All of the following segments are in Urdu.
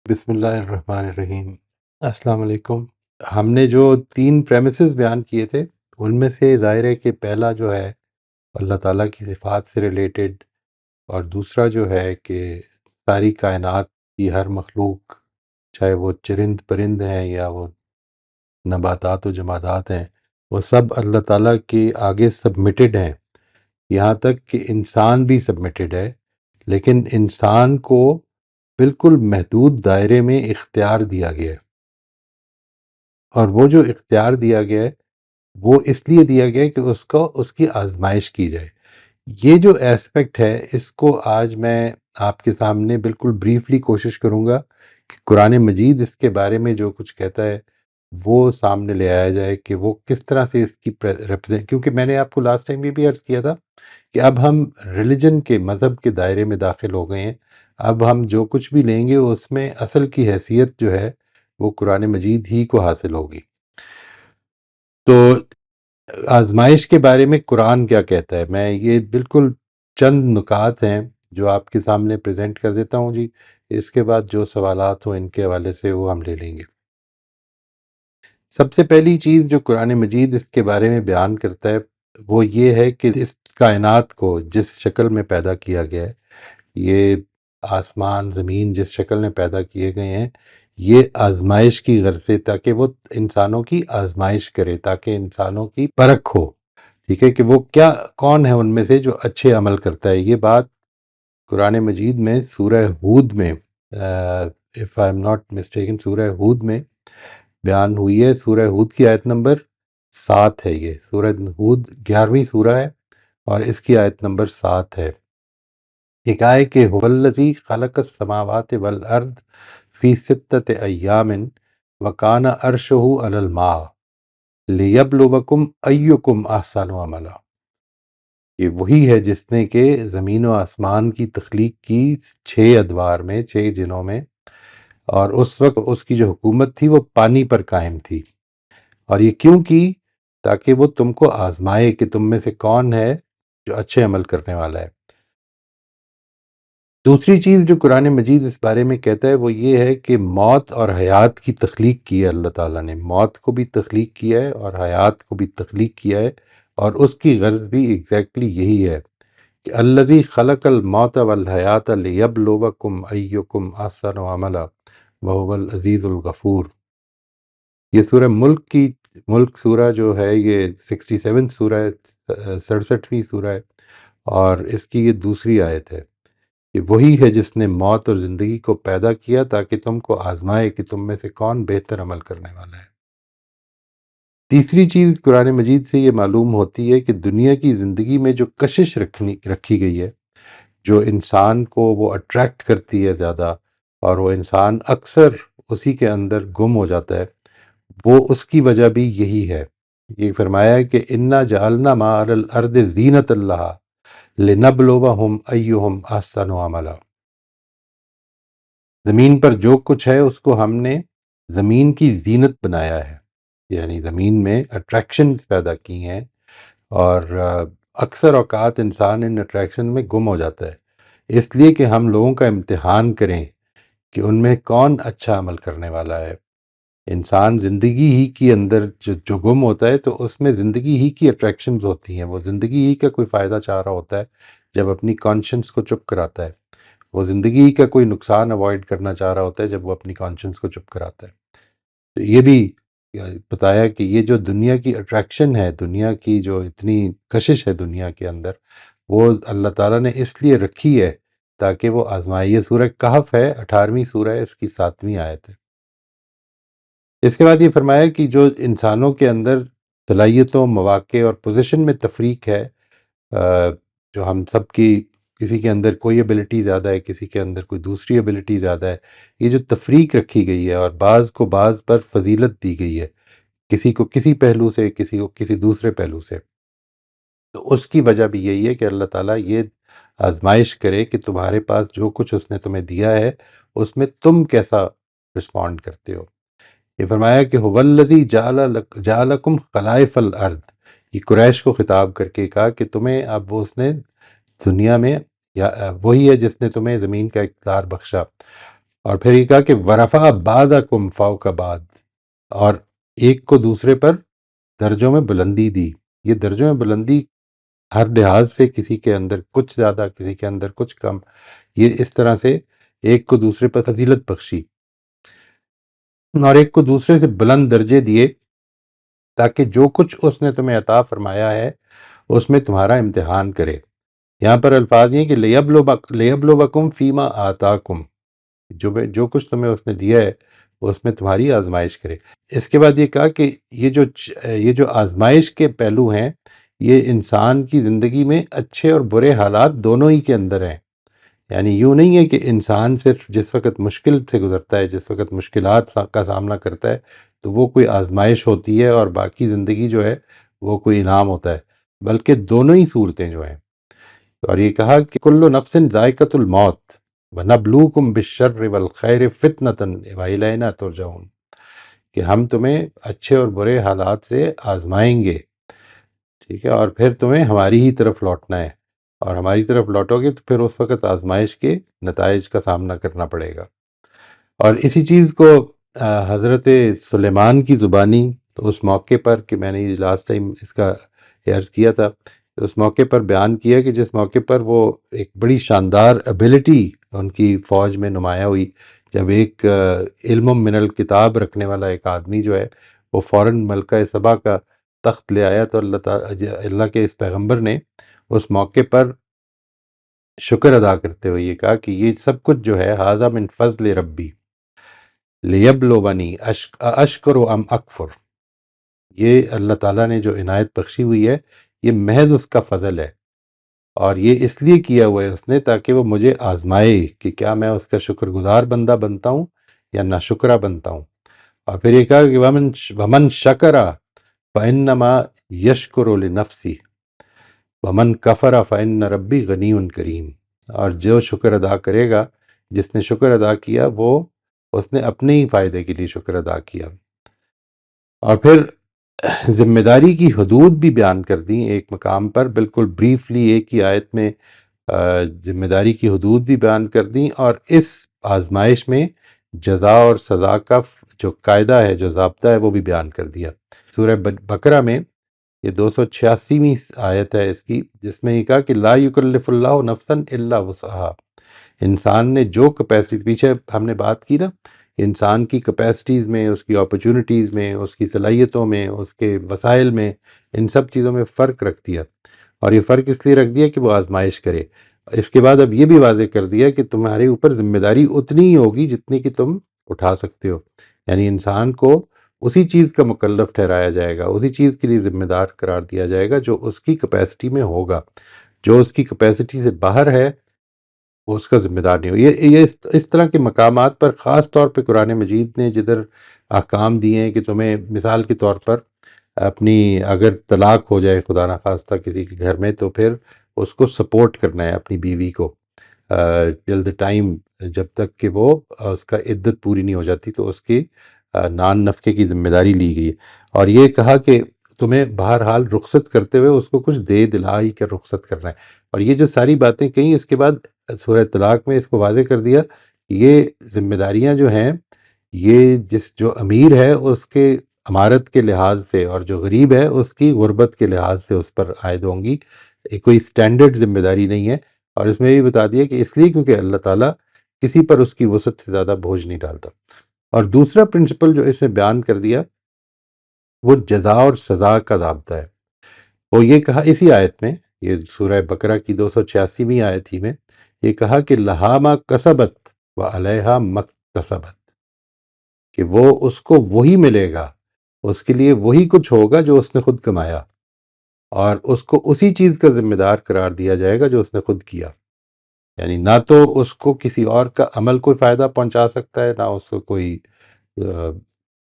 بسم اللہ الرحمن الرحیم۔ السلام علیکم۔ ہم نے جو 3 پریمیسز بیان کیے تھے ان میں سے ظاہر ہے کہ پہلا جو ہے اللہ تعالیٰ کی صفات سے ریلیٹڈ، اور دوسرا جو ہے کہ ساری کائنات کی ہر مخلوق، چاہے وہ چرند پرند ہیں یا وہ نباتات و جمادات ہیں، وہ سب اللہ تعالیٰ کے آگے سبمٹڈ ہیں، یہاں تک کہ انسان بھی سبمٹڈ ہے، لیکن انسان کو بالکل محدود دائرے میں اختیار دیا گیا ہے، اور وہ جو اختیار دیا گیا ہے وہ اس لیے دیا گیا ہے کہ اس کی آزمائش کی جائے۔ یہ جو ایسپیکٹ ہے اس کو آج میں آپ کے سامنے بالکل بریفلی کوشش کروں گا کہ قرآن مجید اس کے بارے میں جو کچھ کہتا ہے وہ سامنے لے آیا جائے کہ وہ کس طرح سے اس کی ریپرزینٹ، کیونکہ میں نے آپ کو لاسٹ ٹائم یہ بھی عرض کیا تھا کہ اب ہم ریلیجن کے مذہب کے دائرے میں داخل ہو گئے ہیں۔ اب ہم جو کچھ بھی لیں گے اس میں اصل کی حیثیت جو ہے وہ قرآن مجید ہی کو حاصل ہوگی۔ تو آزمائش کے بارے میں قرآن کیا کہتا ہے، میں یہ بالکل چند نکات ہیں جو آپ کے سامنے پریزنٹ کر دیتا ہوں جی، اس کے بعد جو سوالات ہوں ان کے حوالے سے وہ ہم لے لیں گے۔ سب سے پہلی چیز جو قرآن مجید اس کے بارے میں بیان کرتا ہے وہ یہ ہے کہ اس کائنات کو جس شکل میں پیدا کیا گیا ہے، یہ آسمان زمین جس شکل میں پیدا کیے گئے ہیں، یہ آزمائش کی غرض سے، تاکہ وہ انسانوں کی آزمائش کرے، تاکہ انسانوں کی پرکھ ہو، ٹھیک ہے، کہ وہ کون ہے ان میں سے جو اچھے عمل کرتا ہے۔ یہ بات قرآن مجید میں سورہ ہود میں if I am not mistaken سورہ ہود میں بیان ہوئی ہے۔ سورہ ہود کی آیت نمبر 7 ہے، یہ سورہ ہود 11ویں سورہ ہے اور اس کی آیت نمبر 7 ہے۔ ایک آئے کہ هو الذی خلق السماوات والارض فی ستۃ ایام وکان عرشہ علی الماء لیبلوکم ایکم احسن عملا۔ یہ وہی ہے جس نے کہ زمین و آسمان کی تخلیق کی 6 ادوار میں، 6 دنوں میں، اور اس وقت اس کی جو حکومت تھی وہ پانی پر قائم تھی، اور یہ کیوں کی؟ تاکہ وہ تم کو آزمائے کہ تم میں سے کون ہے جو اچھے عمل کرنے والا ہے۔ دوسری چیز جو قرآن مجید اس بارے میں کہتا ہے وہ یہ ہے کہ موت اور حیات کی تخلیق کی ہے اللہ تعالیٰ نے، موت کو بھی تخلیق کیا ہے اور حیات کو بھی تخلیق کیا ہے، اور اس کی غرض بھی ایگزیکٹلی یہی ہے کہ الذی خلق الموت والحیات لیبلوکم ایکم احسن عملا وہو العزیز الغفور۔ یہ سورہ ملک سورہ جو ہے یہ 67 سورہ ہے، 67ویں سورہ ہے، اور اس کی یہ دوسری آیت ہے کہ وہی ہے جس نے موت اور زندگی کو پیدا کیا تاکہ تم کو آزمائے کہ تم میں سے کون بہتر عمل کرنے والا ہے۔ تیسری چیز قرآن مجید سے یہ معلوم ہوتی ہے کہ دنیا کی زندگی میں جو کشش رکھی گئی ہے، جو انسان کو وہ اٹریکٹ کرتی ہے زیادہ، اور وہ انسان اکثر اسی کے اندر گم ہو جاتا ہے، وہ اس کی وجہ بھی یہی ہے۔ یہ فرمایا ہے کہ انا جعلنا ما علی الارض زینۃ لہا لنبلوہم ایہم احسن عملا۔ زمین پر جو کچھ ہے اس کو ہم نے زمین کی زینت بنایا ہے، یعنی زمین میں اٹریکشنز پیدا کی ہیں، اور اکثر اوقات انسان ان اٹریکشن میں گم ہو جاتا ہے، اس لیے کہ ہم لوگوں کا امتحان کریں کہ ان میں کون اچھا عمل کرنے والا ہے۔ انسان زندگی ہی کے اندر جو گم ہوتا ہے تو اس میں زندگی ہی کی اٹریکشنز ہوتی ہیں، وہ زندگی ہی کا کوئی فائدہ چاہ رہا ہوتا ہے جب اپنی کانشنس کو چپ کراتا ہے، وہ زندگی کا کوئی نقصان اوائڈ کرنا چاہ رہا ہوتا ہے جب وہ اپنی کانشنس کو چپ کراتا ہے۔ تو یہ بھی بتایا کہ یہ جو دنیا کی اٹریکشن ہے، دنیا کی جو اتنی کشش ہے دنیا کے اندر، وہ اللہ تعالیٰ نے اس لیے رکھی ہے تاکہ وہ آزمائے۔ یہ سورہ کہف ہے، 18ویں سورہ ہے، اس کی 7ویں آیت ہے۔ اس کے بعد یہ فرمایا کہ جو انسانوں کے اندر صلاحیتوں، مواقع اور پوزیشن میں تفریق ہے، جو ہم سب کی، کسی کے اندر کوئی ایبلٹی زیادہ ہے، کسی کے اندر کوئی دوسری ایبلٹی زیادہ ہے، یہ جو تفریق رکھی گئی ہے اور بعض کو بعض پر فضیلت دی گئی ہے، کسی کو کسی پہلو سے، کسی کو کسی دوسرے پہلو سے، تو اس کی وجہ بھی یہی ہے کہ اللہ تعالیٰ یہ آزمائش کرے کہ تمہارے پاس جو کچھ اس نے تمہیں دیا ہے اس میں تم کیسا رسپونڈ کرتے ہو۔ یہ فرمایا کہ هو الذی جعلکم خلائف الارض، یہ قریش کو خطاب کر کے کہا کہ تمہیں اب وہ اس نے دنیا میں، یا وہی ہے جس نے تمہیں زمین کا اقتدار بخشا، اور پھر یہ کہا کہ ورفع بعضکم فوق بعض، اور ایک کو دوسرے پر درجوں میں بلندی دی. یہ درجوں میں بلندی ہر لحاظ سے کسی کے اندر کچھ زیادہ، کسی کے اندر کچھ کم، یہ اس طرح سے ایک کو دوسرے پر فضیلت بخشی اور ایک کو دوسرے سے بلند درجے دیے، تاکہ جو کچھ اس نے تمہیں عطا فرمایا ہے اس میں تمہارا امتحان کرے. یہاں پر الفاظ یہ ہیں کہ لیبلوکم فیما آتاکم، جو کچھ تمہیں اس نے دیا ہے اس میں تمہاری آزمائش کرے. اس کے بعد یہ کہا کہ یہ جو آزمائش کے پہلو ہیں، یہ انسان کی زندگی میں اچھے اور برے حالات دونوں ہی کے اندر ہیں. یعنی یوں نہیں ہے کہ انسان صرف جس وقت مشکل سے گزرتا ہے، جس وقت مشکلات کا سامنا کرتا ہے تو وہ کوئی آزمائش ہوتی ہے، اور باقی زندگی جو ہے وہ کوئی انعام ہوتا ہے، بلکہ دونوں ہی صورتیں جو ہیں. اور یہ کہا کہ کل نفس ذائقۃ الموت ونبلوکم بالشر والخیر فتنۃ والینا ترجعون، کہ ہم تمہیں اچھے اور برے حالات سے آزمائیں گے، ٹھیک ہے، اور پھر تمہیں ہماری ہی طرف لوٹنا ہے، اور ہماری طرف لوٹو گے تو پھر اس وقت آزمائش کے نتائج کا سامنا کرنا پڑے گا. اور اسی چیز کو حضرت سلیمان کی زبانی، تو اس موقع پر کہ میں نے لاسٹ ٹائم اس کا عرض کیا تھا، اس موقع پر بیان کیا کہ جس موقع پر وہ ایک بڑی شاندار ایبلٹی ان کی فوج میں نمایاں ہوئی، جب ایک علم من الکتاب رکھنے والا ایک آدمی جو ہے وہ فوراً ملکہ سبا کا تخت لے آیا، تو اللہ کے اس پیغمبر نے اس موقع پر شکر ادا کرتے ہوئے یہ کہا کہ یہ سب کچھ جو ہے ھذا من فضل ربی لیبلونی اشکر ام اکفر، یہ اللہ تعالیٰ نے جو عنایت بخشی ہوئی ہے یہ محض اس کا فضل ہے، اور یہ اس لیے کیا ہوا ہے اس نے تاکہ وہ مجھے آزمائے کہ کیا میں اس کا شکر گزار بندہ بنتا ہوں یا ناشکرہ بنتا ہوں. اور پھر یہ کہا کہ ومن شکرا فإنما یشکر لنفسی ومن کفر فإن ربی غنی کریم، اور جو شکر ادا کرے گا، جس نے شکر ادا کیا وہ اس نے اپنے ہی فائدے کے لیے شکر ادا کیا. اور پھر ذمہ داری کی حدود بھی بیان کر دیں ایک مقام پر، بالکل بریفلی ایک ہی آیت میں ذمہ داری کی حدود بھی بیان کر دیں، اور اس آزمائش میں جزا اور سزا کا جو قاعدہ ہے، جو ضابطہ ہے، وہ بھی بیان کر دیا. سورہ بقرہ میں یہ 286ویں آیت ہے اس کی، جس میں یہ کہا کہ لا یکلف اللہ نفسا الا وسعها، انسان نے جو کیپیسٹی، پیچھے ہم نے بات کی نا، انسان کی کیپیسٹیز میں، اس کی اپرچونٹیز میں، اس کی صلاحیتوں میں، اس کے وسائل میں، ان سب چیزوں میں فرق رکھ دیا. اور یہ فرق اس لیے رکھ دیا کہ وہ آزمائش کرے. اس کے بعد اب یہ بھی واضح کر دیا کہ تمہارے اوپر ذمہ داری اتنی ہی ہوگی جتنی کہ تم اٹھا سکتے ہو. یعنی انسان کو اسی چیز کا مکلف ٹھہرایا جائے گا، اسی چیز کے لیے ذمہ دار قرار دیا جائے گا جو اس کی کیپیسٹی میں ہوگا. جو اس کی کیپیسٹی سے باہر ہے وہ اس کا ذمہ دار نہیں ہو. یہ اس طرح کے مقامات پر خاص طور پہ قرآن مجید نے جدھر احکام دیے ہیں کہ تمہیں مثال کے طور پر اپنی اگر طلاق ہو جائے خدا نخواستہ کسی کے گھر میں، تو پھر اس کو سپورٹ کرنا ہے اپنی بیوی کو جلد ٹائم، جب تک کہ وہ اس کا عدت پوری نہیں ہو جاتی، تو اس کی نان نفقے کی ذمہ داری لی گئی ہے. اور یہ کہا کہ تمہیں بہرحال رخصت کرتے ہوئے اس کو کچھ دے دلائی کر رخصت کرنا ہے. اور یہ جو ساری باتیں کہیں، اس کے بعد سورہ طلاق میں اس کو واضح کر دیا کہ یہ ذمہ داریاں جو ہیں، یہ جو امیر ہے اس کے امارت کے لحاظ سے، اور جو غریب ہے اس کی غربت کے لحاظ سے اس پر عائد ہوں گی. کوئی سٹینڈرڈ ذمہ داری نہیں ہے. اور اس میں یہ بتا دیا کہ اس لیے کیونکہ اللہ تعالیٰ کسی پر اس کی وسعت سے زیادہ بوجھ نہیں ڈالتا. اور دوسرا پرنسپل جو اس میں بیان کر دیا وہ جزا اور سزا کا ضابطہ ہے. وہ یہ کہا اسی آیت میں، یہ سورہ بقرہ کی 286ویں آیت ہی میں یہ کہا کہ لہا ما کسبت و علیہا مکتسبت، کہ وہ اس کو وہی ملے گا، اس کے لیے وہی کچھ ہوگا جو اس نے خود کمایا، اور اس کو اسی چیز کا ذمہ دار قرار دیا جائے گا جو اس نے خود کیا. یعنی نہ تو اس کو کسی اور کا عمل کوئی فائدہ پہنچا سکتا ہے، نہ اس کو کوئی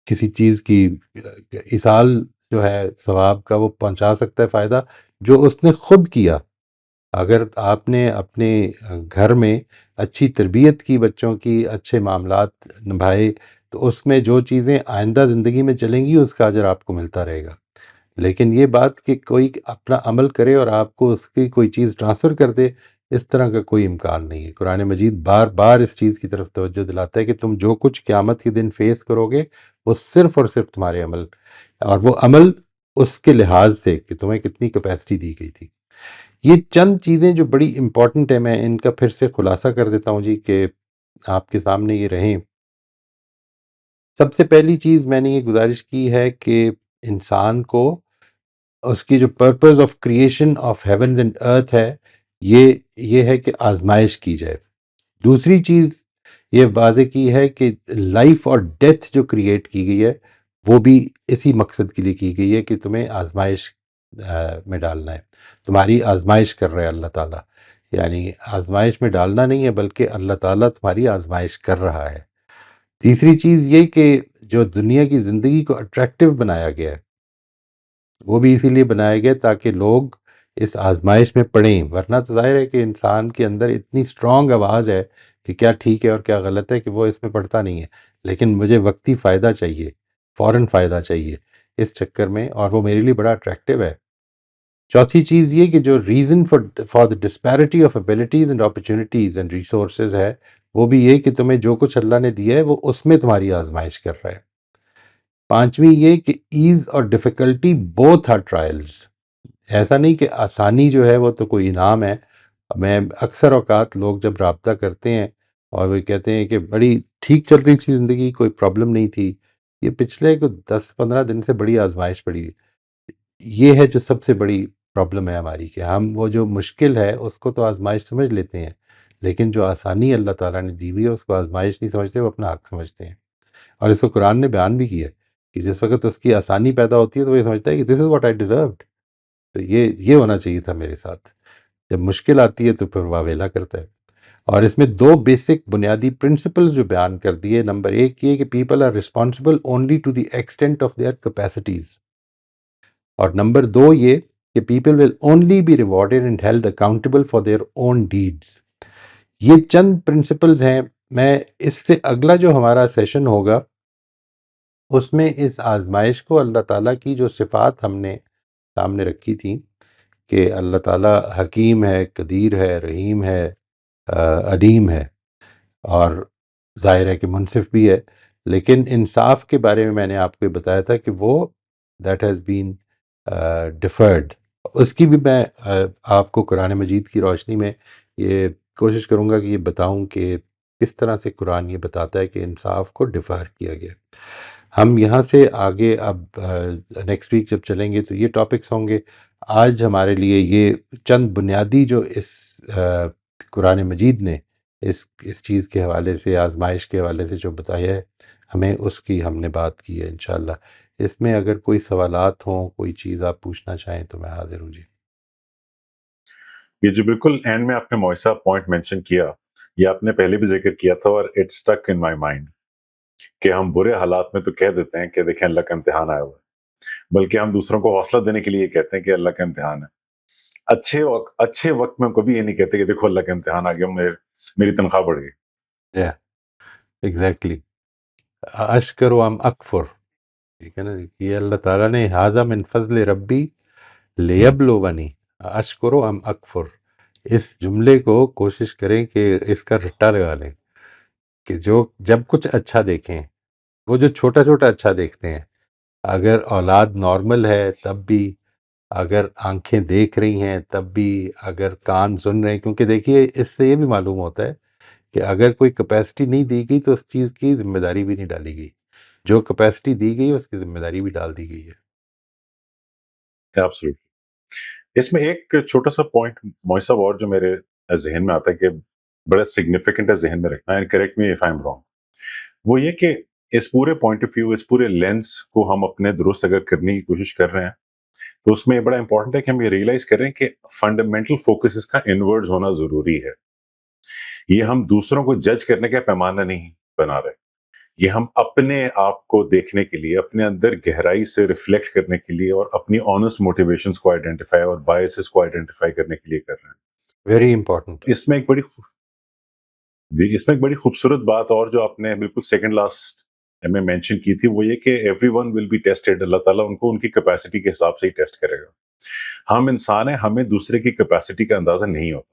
کسی چیز کی ایصال جو ہے ثواب کا وہ پہنچا سکتا ہے فائدہ جو اس نے خود کیا. اگر آپ نے اپنے گھر میں اچھی تربیت کی، بچوں کی اچھے معاملات نبھائے، تو اس میں جو چیزیں آئندہ زندگی میں چلیں گی اس کا اجر آپ کو ملتا رہے گا. لیکن یہ بات کہ کوئی اپنا عمل کرے اور آپ کو اس کی کوئی چیز ٹرانسفر کر دے اس طرح کا کوئی امکان نہیں ہے۔ قرآن مجید بار بار اس چیز کی طرف توجہ دلاتا ہے کہ تم جو کچھ قیامت کے دن فیس کرو گے وہ صرف اور صرف تمہارے عمل، اور وہ عمل اس کے لحاظ سے کہ تمہیں کتنی کیپیسٹی دی گئی تھی۔ یہ چند چیزیں جو بڑی امپورٹنٹ ہیں، میں ان کا پھر سے خلاصہ کر دیتا ہوں جی کہ آپ کے سامنے یہ رہیں۔ سب سے پہلی چیز میں نے یہ گزارش کی ہے کہ انسان کو اس کی جو purpose of creation of heavens and earth ہے، یہ ہے کہ آزمائش کی جائے۔ دوسری چیز یہ واضح کی ہے کہ لائف اور ڈیتھ جو کریٹ کی گئی ہے وہ بھی اسی مقصد کے لیے کی گئی ہے کہ تمہیں آزمائش میں ڈالنا ہے، تمہاری آزمائش کر رہا ہے اللہ تعالیٰ، یعنی آزمائش میں ڈالنا نہیں ہے بلکہ اللہ تعالیٰ تمہاری آزمائش کر رہا ہے۔ تیسری چیز یہ کہ جو دنیا کی زندگی کو اٹریکٹیو بنایا گیا ہے وہ بھی اسی لیے بنایا گیا تاکہ لوگ اس آزمائش میں پڑھیں، ورنہ تو ظاہر ہے کہ انسان کے اندر اتنی اسٹرانگ آواز ہے کہ کیا ٹھیک ہے اور کیا غلط ہے کہ وہ اس میں پڑھتا نہیں ہے، لیکن مجھے وقتی فائدہ چاہیے، فوراً فائدہ چاہیے اس چکر میں، اور وہ میرے لیے بڑا اٹریکٹیو ہے۔ چوتھی چیز یہ کہ جو reason for the disparity of abilities and opportunities and resources ہے وہ بھی یہ کہ تمہیں جو کچھ اللہ نے دیا ہے وہ اس میں تمہاری آزمائش کر رہا ہے۔ پانچویں یہ کہ ایز اور ڈیفیکلٹی بوتھ آر ٹرائلز، ایسا نہیں کہ آسانی جو ہے وہ تو کوئی انعام ہے۔ میں اکثر اوقات لوگ جب رابطہ کرتے ہیں اور وہ کہتے ہیں کہ بڑی ٹھیک چل رہی تھی زندگی، کوئی پرابلم نہیں تھی، یہ پچھلے کو 10-15 دن سے بڑی آزمائش پڑی، یہ ہے جو سب سے بڑی پرابلم ہے ہماری کہ ہم وہ جو مشکل ہے اس کو تو آزمائش سمجھ لیتے ہیں، لیکن جو آسانی اللہ تعالیٰ نے دی ہوئی ہے اس کو آزمائش نہیں سمجھتے، وہ اپنا حق سمجھتے ہیں۔ اور اس کو قرآن نے بیان بھی کیا ہے کہ جس وقت اس کی آسانی پیدا ہوتی ہے تو وہ یہ سمجھتا ہے کہ دس از واٹ آئی ڈیزروڈ، تو یہ ہونا چاہیے تھا میرے ساتھ۔ جب مشکل آتی ہے تو پھر واویلا کرتا ہے۔ اور اس میں دو بیسک بنیادی پرنسپلز جو بیان کر دیے، نمبر ایک یہ کہ people are responsible only to the extent of their capacities, اور نمبر دو یہ کہ people will only be rewarded and held accountable for their own deeds. یہ چند پرنسپلز ہیں۔ میں اس سے اگلا جو ہمارا سیشن ہوگا اس میں اس آزمائش کو اللہ تعالیٰ کی جو صفات ہم نے سامنے رکھی تھیں کہ اللہ تعالیٰ حکیم ہے، قدیر ہے، رحیم ہے، علیم ہے، اور ظاہر ہے کہ منصف بھی ہے، لیکن انصاف کے بارے میں نے آپ کو یہ بتایا تھا کہ وہ دیٹ ہیز بین ڈیفرڈ، اس کی بھی میں آپ کو قرآن مجید کی روشنی میں یہ کوشش کروں گا کہ یہ بتاؤں کہ کس طرح سے قرآن یہ بتاتا ہے کہ انصاف کو ڈیفر کیا گیا۔ ہم یہاں سے آگے اب نیکسٹ ویک جب چلیں گے تو یہ ٹاپکس ہوں گے۔ آج ہمارے لیے یہ چند بنیادی جو اس قرآن مجید نے اس چیز کے حوالے سے، آزمائش کے حوالے سے جو بتایا ہے ہمیں، اس کی ہم نے بات کی ہے انشاءاللہ۔ اس میں اگر کوئی سوالات ہوں، کوئی چیز آپ پوچھنا چاہیں تو میں حاضر ہوں جی۔ یہ جو بالکل اینڈ میں آپ نے موئسا پوائنٹ مینشن کیا، یہ آپ نے پہلے بھی ذکر کیا تھا اور it stuck in my mind کہ ہم برے حالات میں تو کہہ دیتے ہیں کہ دیکھیں اللہ کا امتحان آیا ہوا ہے، بلکہ ہم دوسروں کو حوصلہ دینے کے لیے کہتے ہیں کہ اللہ کا امتحان ہے۔ اچھے وقت میں کبھی یہ نہیں کہتے کہ دیکھو اللہ کا امتحان آ گیا، میری تنخواہ بڑھ گئی۔ ایگزیکٹلی، اشکر و ام اکفر، ٹھیک ہے نا، یہ اللہ تعالیٰ نے ھذا من فضل ربی لیبلونی اشکر ام اکفر، اس جملے کو کوشش کریں کہ اس کا رٹا لگا لیں کہ جب کچھ اچھا دیکھیں، وہ جو چھوٹا چھوٹا اچھا دیکھتے ہیں، اگر اولاد نارمل ہے تب بھی، اگر آنکھیں دیکھ رہی ہیں تب بھی، اگر کان سن رہے ہیں، کیونکہ دیکھیے اس سے یہ بھی معلوم ہوتا ہے کہ اگر کوئی کیپیسٹی نہیں دی گئی تو اس چیز کی ذمہ داری بھی نہیں ڈالی گئی، جو کیپیسٹی دی گئی اس کی ذمہ داری بھی ڈال دی گئی ہے۔ Absolutely. اس میں ایک چھوٹا سا پوائنٹ موئسا اور جو میرے ذہن میں آتا ہے کہ بڑا سگنیفیکنٹ ہے ذہن میں رکھنا، and correct me if I am wrong, وہ یہ کہ اس پورے پوائنٹ آف ویو، اس پورے لینس کو ہم اپنے درست اگر کرنے کی کوشش کر رہے ہیں تو اس میں یہ بڑا امپورٹنٹ ہے کہ ہم یہ ریئلائز کریں کہ فنڈامنٹل فوکس اس کا انورڈز ہونا ضروری ہے۔ یہ ہم دوسروں کو جج کرنے کا پیمانہ نہیں بنا رہے، یہ ہم اپنے آپ کو دیکھنے کے لیے، اپنے اندر گہرائی سے ریفلیکٹ کرنے کے لیے اور اپنی آنےسٹ موٹیویشنز کو آئیڈینٹیفائی اور بائسز کو آئیڈینٹیفائی کرنے کے لیے کر رہے ہیں۔ Very important. اس میں ایک بڑی خوبصورت بات اور جو آپ نے بالکل سیکنڈ لاسٹ میں مینشن کی تھی، وہ یہ کہ everyone will be tested, Allah تعالیٰ ان کو ان کی کیپیسٹی کے حساب سے ہی ٹیسٹ کرے گا۔ ہم انسان ہیں، ہمیں دوسرے کی کیپیسٹی کا اندازہ نہیں ہوتا،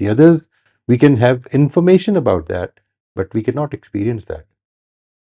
The others, we can have information about that, but we cannot experience that.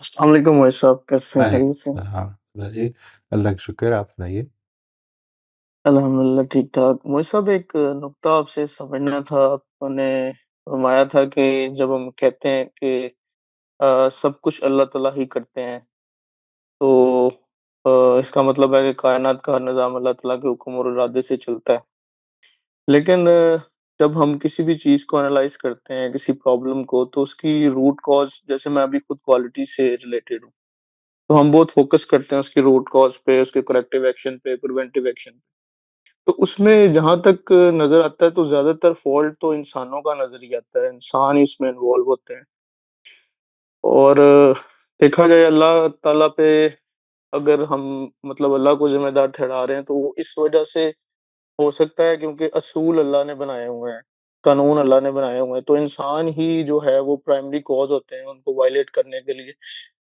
السلام علیکم وائس صاحب، کیسے ہیں؟ خیریت سے؟ ہاں جی، اللہ کا شکر ہے، آپ سنائیے۔ الحمدللہ ٹھیک ٹھاک۔ وائس صاحب ایک نقطہ آپ سے سمجھنا تھا۔ آپ نے فرمایا تھا کہ جب ہم کہتے ہیں کہ سب کچھ اللہ تعالیٰ ہی کرتے ہیں، تو اس کا مطلب ہے کہ کائنات کا ہر نظام اللہ تعالیٰ کے حکم اور ارادے سے چلتا ہے۔ لیکن جب ہم کسی بھی چیز کو انالائز کرتے ہیں، کسی پرابلم کو، تو اس کی روٹ کاز، جیسے میں ابھی خود کوالٹی سے ریلیٹڈ ہوں، تو ہم بہت فوکس کرتے ہیں اس کی روٹ کاز پہ، اس کے کریکٹیو ایکشن پہ، پریونٹیو ایکشن پہ۔ تو اس میں جہاں تک نظر آتا ہے تو زیادہ تر فالٹ تو انسانوں کا نظر ہی آتا ہے، انسان ہی اس میں انوالو ہوتے ہیں۔ اور دیکھا جائے اللہ تعالیٰ پہ اگر ہم مطلب اللہ کو ذمہ دار ٹھہرا رہے ہیں، تو وہ اس وجہ سے ہو سکتا ہے کیونکہ اصول اللہ نے بنائے ہوئے ہیں، قانون اللہ نے بنائے ہوئے ہیں، تو انسان ہی جو ہے وہ پرائمری کاز ہوتے ہیں ان کو وائلیٹ کرنے کے لیے۔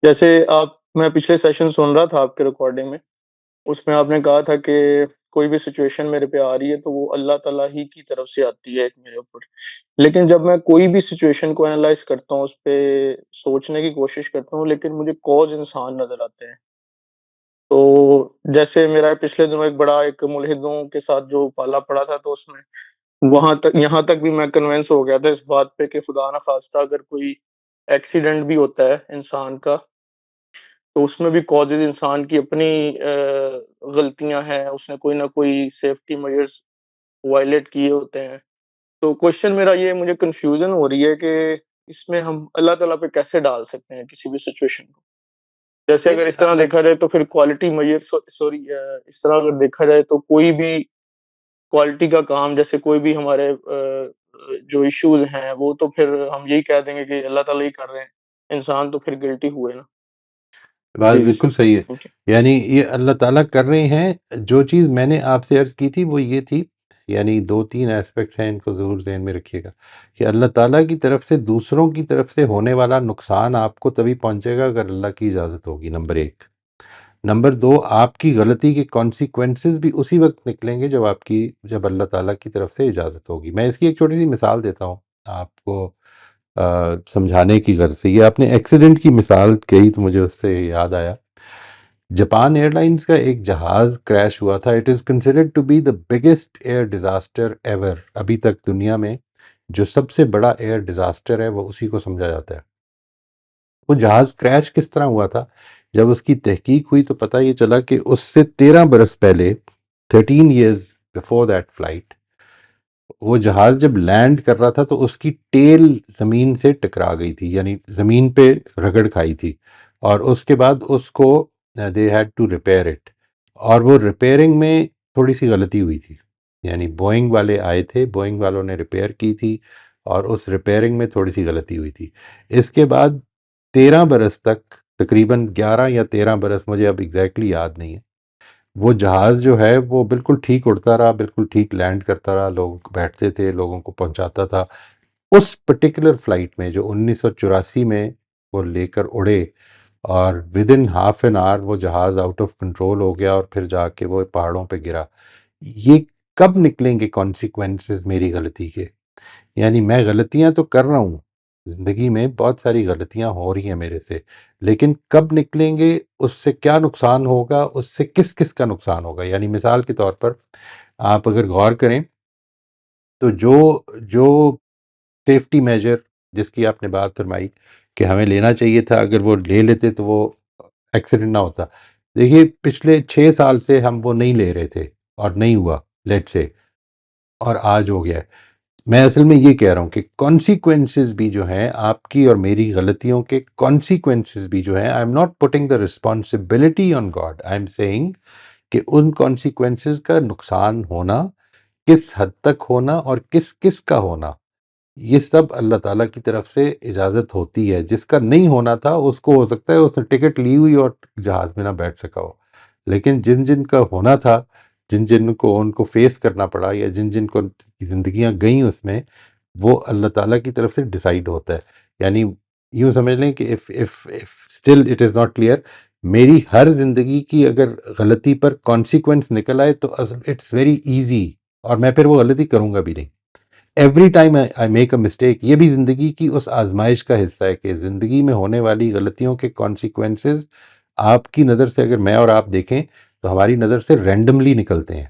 جیسے میں پچھلے سیشن سن رہا تھا آپ کے ریکارڈنگ میں، اس میں آپ نے کہا تھا کہ کوئی بھی سچویشن میرے پہ آ رہی ہے تو وہ اللہ تعالیٰ ہی کی طرف سے آتی ہے ایک میرے اوپر۔ لیکن جب میں کوئی بھی سچویشن کو انالائز کرتا ہوں، اس پہ سوچنے کی کوشش کرتا ہوں، لیکن مجھے کاز انسان نظر آتے ہیں۔ تو جیسے میرا پچھلے دنوں ایک بڑا ملحدوں کے ساتھ جو پالا پڑا تھا، تو اس میں یہاں تک بھی میں کنونس ہو گیا تھا اس بات پہ کہ خدا نہ خواستہ اگر کوئی ایکسیڈنٹ بھی ہوتا ہے انسان کا، تو اس میں بھی کاجز انسان کی اپنی غلطیاں ہیں، اس نے کوئی نہ کوئی سیفٹی میجرز وائلیٹ کیے ہوتے ہیں۔ تو کوشچن میرا یہ، مجھے کنفیوژن ہو رہی ہے کہ اس میں ہم اللہ تعالیٰ پہ کیسے ڈال سکتے ہیں کسی بھی سچویشن کو؟ جیسے اگر اس طرح دیکھا جائے تو پھر کوالٹی میجر، سوری، اس طرح اگر دیکھا جائے تو کوئی بھی کوالٹی کا کام، جیسے کوئی بھی ہمارے جو ایشوز ہیں، وہ تو پھر ہم یہی کہہ دیں گے کہ اللہ تعالیٰ ہی کر رہے ہیں، انسان تو پھر گلٹی ہوئے نا۔ بات جی بالکل صحیح ہے، تھینک یعنی یہ اللہ تعالیٰ کر رہے ہیں۔ جو چیز میں نے آپ سے عرض کی تھی وہ یہ تھی، یعنی 2-3 ایسپیکٹس ہیں، ان کو ضرور ذہن میں رکھیے گا کہ اللہ تعالیٰ کی طرف سے دوسروں کی طرف سے ہونے والا نقصان آپ کو تبھی پہنچے گا اگر اللہ کی اجازت ہوگی، نمبر 1۔ نمبر 2، آپ کی غلطی کے کانسیکوینسز بھی اسی وقت نکلیں گے جب اللہ تعالیٰ کی طرف سے اجازت ہوگی۔ میں اس کی ایک چھوٹی سی مثال دیتا ہوں آپ کو سمجھانے کی غرض سے۔ یہ آپ نے ایکسیڈنٹ کی مثال کہی تو مجھے اس سے یاد آیا، جاپان ایئر لائنز کا ایک جہاز کریش ہوا تھا۔ It is considered to be the biggest air disaster ever. ابھی تک دنیا میں جو سب سے بڑا ایئر ڈیزاسٹر ہے وہ اسی کو سمجھا جاتا ہے۔ وہ جہاز کریش کس طرح ہوا تھا؟ جب اس کی تحقیق ہوئی تو پتہ یہ چلا کہ اس سے 13 برس پہلے، 13 years before that flight، وہ جہاز جب لینڈ کر رہا تھا تو اس کی ٹیل زمین سے ٹکرا گئی تھی، یعنی زمین پہ رگڑ کھائی تھی، اور اس کے بعد اس کو they had to repair it, اور وہ ریپیئرنگ میں تھوڑی سی غلطی ہوئی تھی، یعنی بوئنگ والے آئے تھے، بوئنگ والوں نے ریپیئر کی تھی اور اس ریپیئرنگ میں تھوڑی سی غلطی ہوئی تھی۔ اس کے بعد 13 برس تک، تقریباً 11 یا 13 برس، مجھے اب ایگزیکٹلی یاد نہیں ہے، وہ جہاز جو ہے وہ بالکل ٹھیک اڑتا رہا، بالکل ٹھیک لینڈ کرتا رہا، لوگ بیٹھتے تھے، لوگوں کو پہنچاتا تھا۔ اس پرٹیکولر فلائٹ میں جو 1984 میں وہ لے کر اڑے، اور ودن ہاف این آور وہ جہاز آؤٹ آف کنٹرول ہو گیا اور پھر جا کے وہ پہاڑوں پہ گرا۔ یہ کب نکلیں گے کانسیکوینسز میری غلطی کے؟ یعنی میں غلطیاں تو کر رہا ہوں، زندگی میں بہت ساری غلطیاں ہو رہی ہیں میرے سے، لیکن کب نکلیں گے، اس سے کیا نقصان ہوگا، اس سے کس کس کا نقصان ہوگا؟ یعنی مثال کے طور پر آپ اگر غور کریں تو جو سیفٹی میجر جس کی آپ نے بات فرمائی کہ ہمیں لینا چاہیے تھا، اگر وہ لے لیتے تو وہ ایکسیڈنٹ نہ ہوتا۔ دیکھیے پچھلے 6 سال سے ہم وہ نہیں لے رہے تھے اور نہیں ہوا، لیٹ سے، اور آج ہو گیا ہے۔ میں اصل میں یہ کہہ رہا ہوں کہ کانسیکوینسز بھی جو ہیں آپ کی اور میری غلطیوں کے، کانسیکوینسز بھی جو ہیں، I am not putting the responsibility on God, I am seeing کہ ان کانسیکوینسز کا نقصان ہونا، کس حد تک ہونا اور کس کس کا ہونا، یہ سب اللہ تعالیٰ کی طرف سے اجازت ہوتی ہے۔ جس کا نہیں ہونا تھا اس کو ہو سکتا ہے اس نے ٹکٹ لی ہوئی اور جہاز میں نہ بیٹھ سکا ہو، لیکن جن جن کا ہونا تھا، جن جن کو ان کو فیس کرنا پڑا، یا جن جن کو زندگیاں گئیں اس میں، وہ اللہ تعالیٰ کی طرف سے ڈیسائیڈ ہوتا ہے۔ یعنی یوں سمجھ لیں کہ if still it is not clear، میری ہر زندگی کی اگر غلطی پر کانسیکوینس نکل آئے تو اٹس ویری ایزی، اور میں پھر وہ غلطی کروں گا بھی نہیں، every time I make a mistake. یہ بھی زندگی کی اس آزمائش کا حصہ ہے کہ زندگی میں ہونے والی غلطیوں کے کانسیکوینسز آپ کی نظر سے اگر میں اور آپ دیکھیں تو ہماری نظر سے رینڈملی نکلتے ہیں.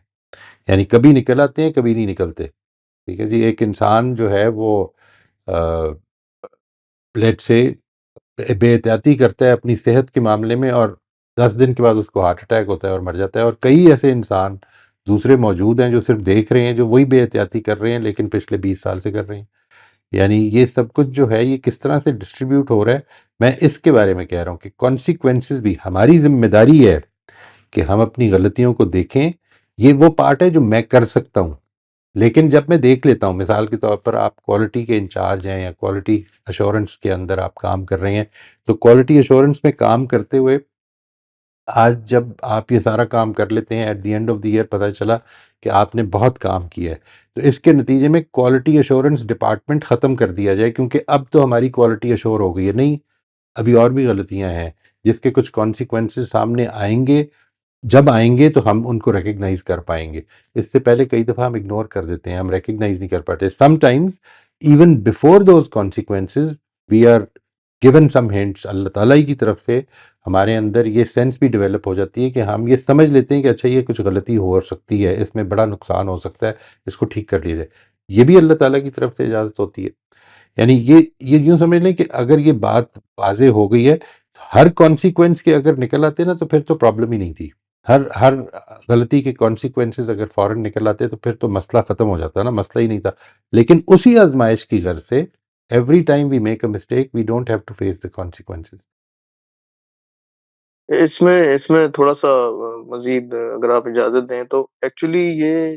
یعنی کبھی نکل آتے ہیں کبھی نہیں نکلتے. ٹھیک ہے جی. ایک انسان جو ہے وہ لیٹ سے بے احتیاطی کرتا ہے اپنی صحت کے معاملے میں اور 10 دن کے بعد اس کو ہارٹ اٹیک ہوتا ہے اور مر جاتا ہے. اور کئی ایسے انسان دوسرے موجود ہیں جو صرف دیکھ رہے ہیں، جو وہی بے احتیاطی کر رہے ہیں لیکن پچھلے 20 سال سے کر رہے ہیں. یعنی یہ سب کچھ جو ہے یہ کس طرح سے ڈسٹریبیوٹ ہو رہا ہے، میں اس کے بارے میں کہہ رہا ہوں کہ کانسیکوینسز بھی ہماری ذمہ داری ہے کہ ہم اپنی غلطیوں کو دیکھیں. یہ وہ پارٹ ہے جو میں کر سکتا ہوں، لیکن جب میں دیکھ لیتا ہوں، مثال کے طور پر آپ کوالٹی کے انچارج ہیں یا کوالٹی ایشورنس کے اندر آپ کام کر رہے ہیں، تو کوالٹی ایشورنس میں کام کرتے ہوئے آج جب آپ یہ سارا کام کر لیتے ہیں، at the end of the year پتہ چلا کہ آپ نے بہت کام کیا ہے، تو اس کے نتیجے میں کوالٹی ایشورنس ڈپارٹمنٹ ختم کر دیا جائے، کیونکہ اب تو ہماری کوالٹی ایشور ہو گئی ہے. نہیں، ابھی اور بھی غلطیاں ہیں جس کے کچھ کانسیکوینسز سامنے آئیں گے. جب آئیں گے تو ہم ان کو ریکگنائز کر پائیں گے. اس سے پہلے کئی دفعہ ہم اگنور کر دیتے ہیں، ہم ریکگنائز نہیں کر پاتے. Some times even before those consequences we are given some hints. Allah تعالیٰ ہی کی طرف سے ہمارے اندر یہ سینس بھی ڈیولپ ہو جاتی ہے کہ ہم یہ سمجھ لیتے ہیں کہ اچھا یہ کچھ غلطی ہو سکتی ہے، اس میں بڑا نقصان ہو سکتا ہے، اس کو ٹھیک کر لیا جائے. یہ بھی اللہ تعالیٰ کی طرف سے اجازت ہوتی ہے. یعنی یہ یوں سمجھ لیں کہ اگر یہ بات واضح ہو گئی ہے، ہر کانسیکوینس کے اگر نکل آتے نا تو پھر تو پرابلم ہی نہیں تھی. ہر غلطی کے کانسیکوینسز اگر فوراً نکل آتے تو پھر تو مسئلہ ختم ہو جاتا نا، مسئلہ ہی نہیں تھا. لیکن اسی آزمائش کی غرض سے every time we make a mistake we don't have to face the consequences. اس میں تھوڑا سا مزید اگر آپ اجازت دیں تو ایکچولی یہ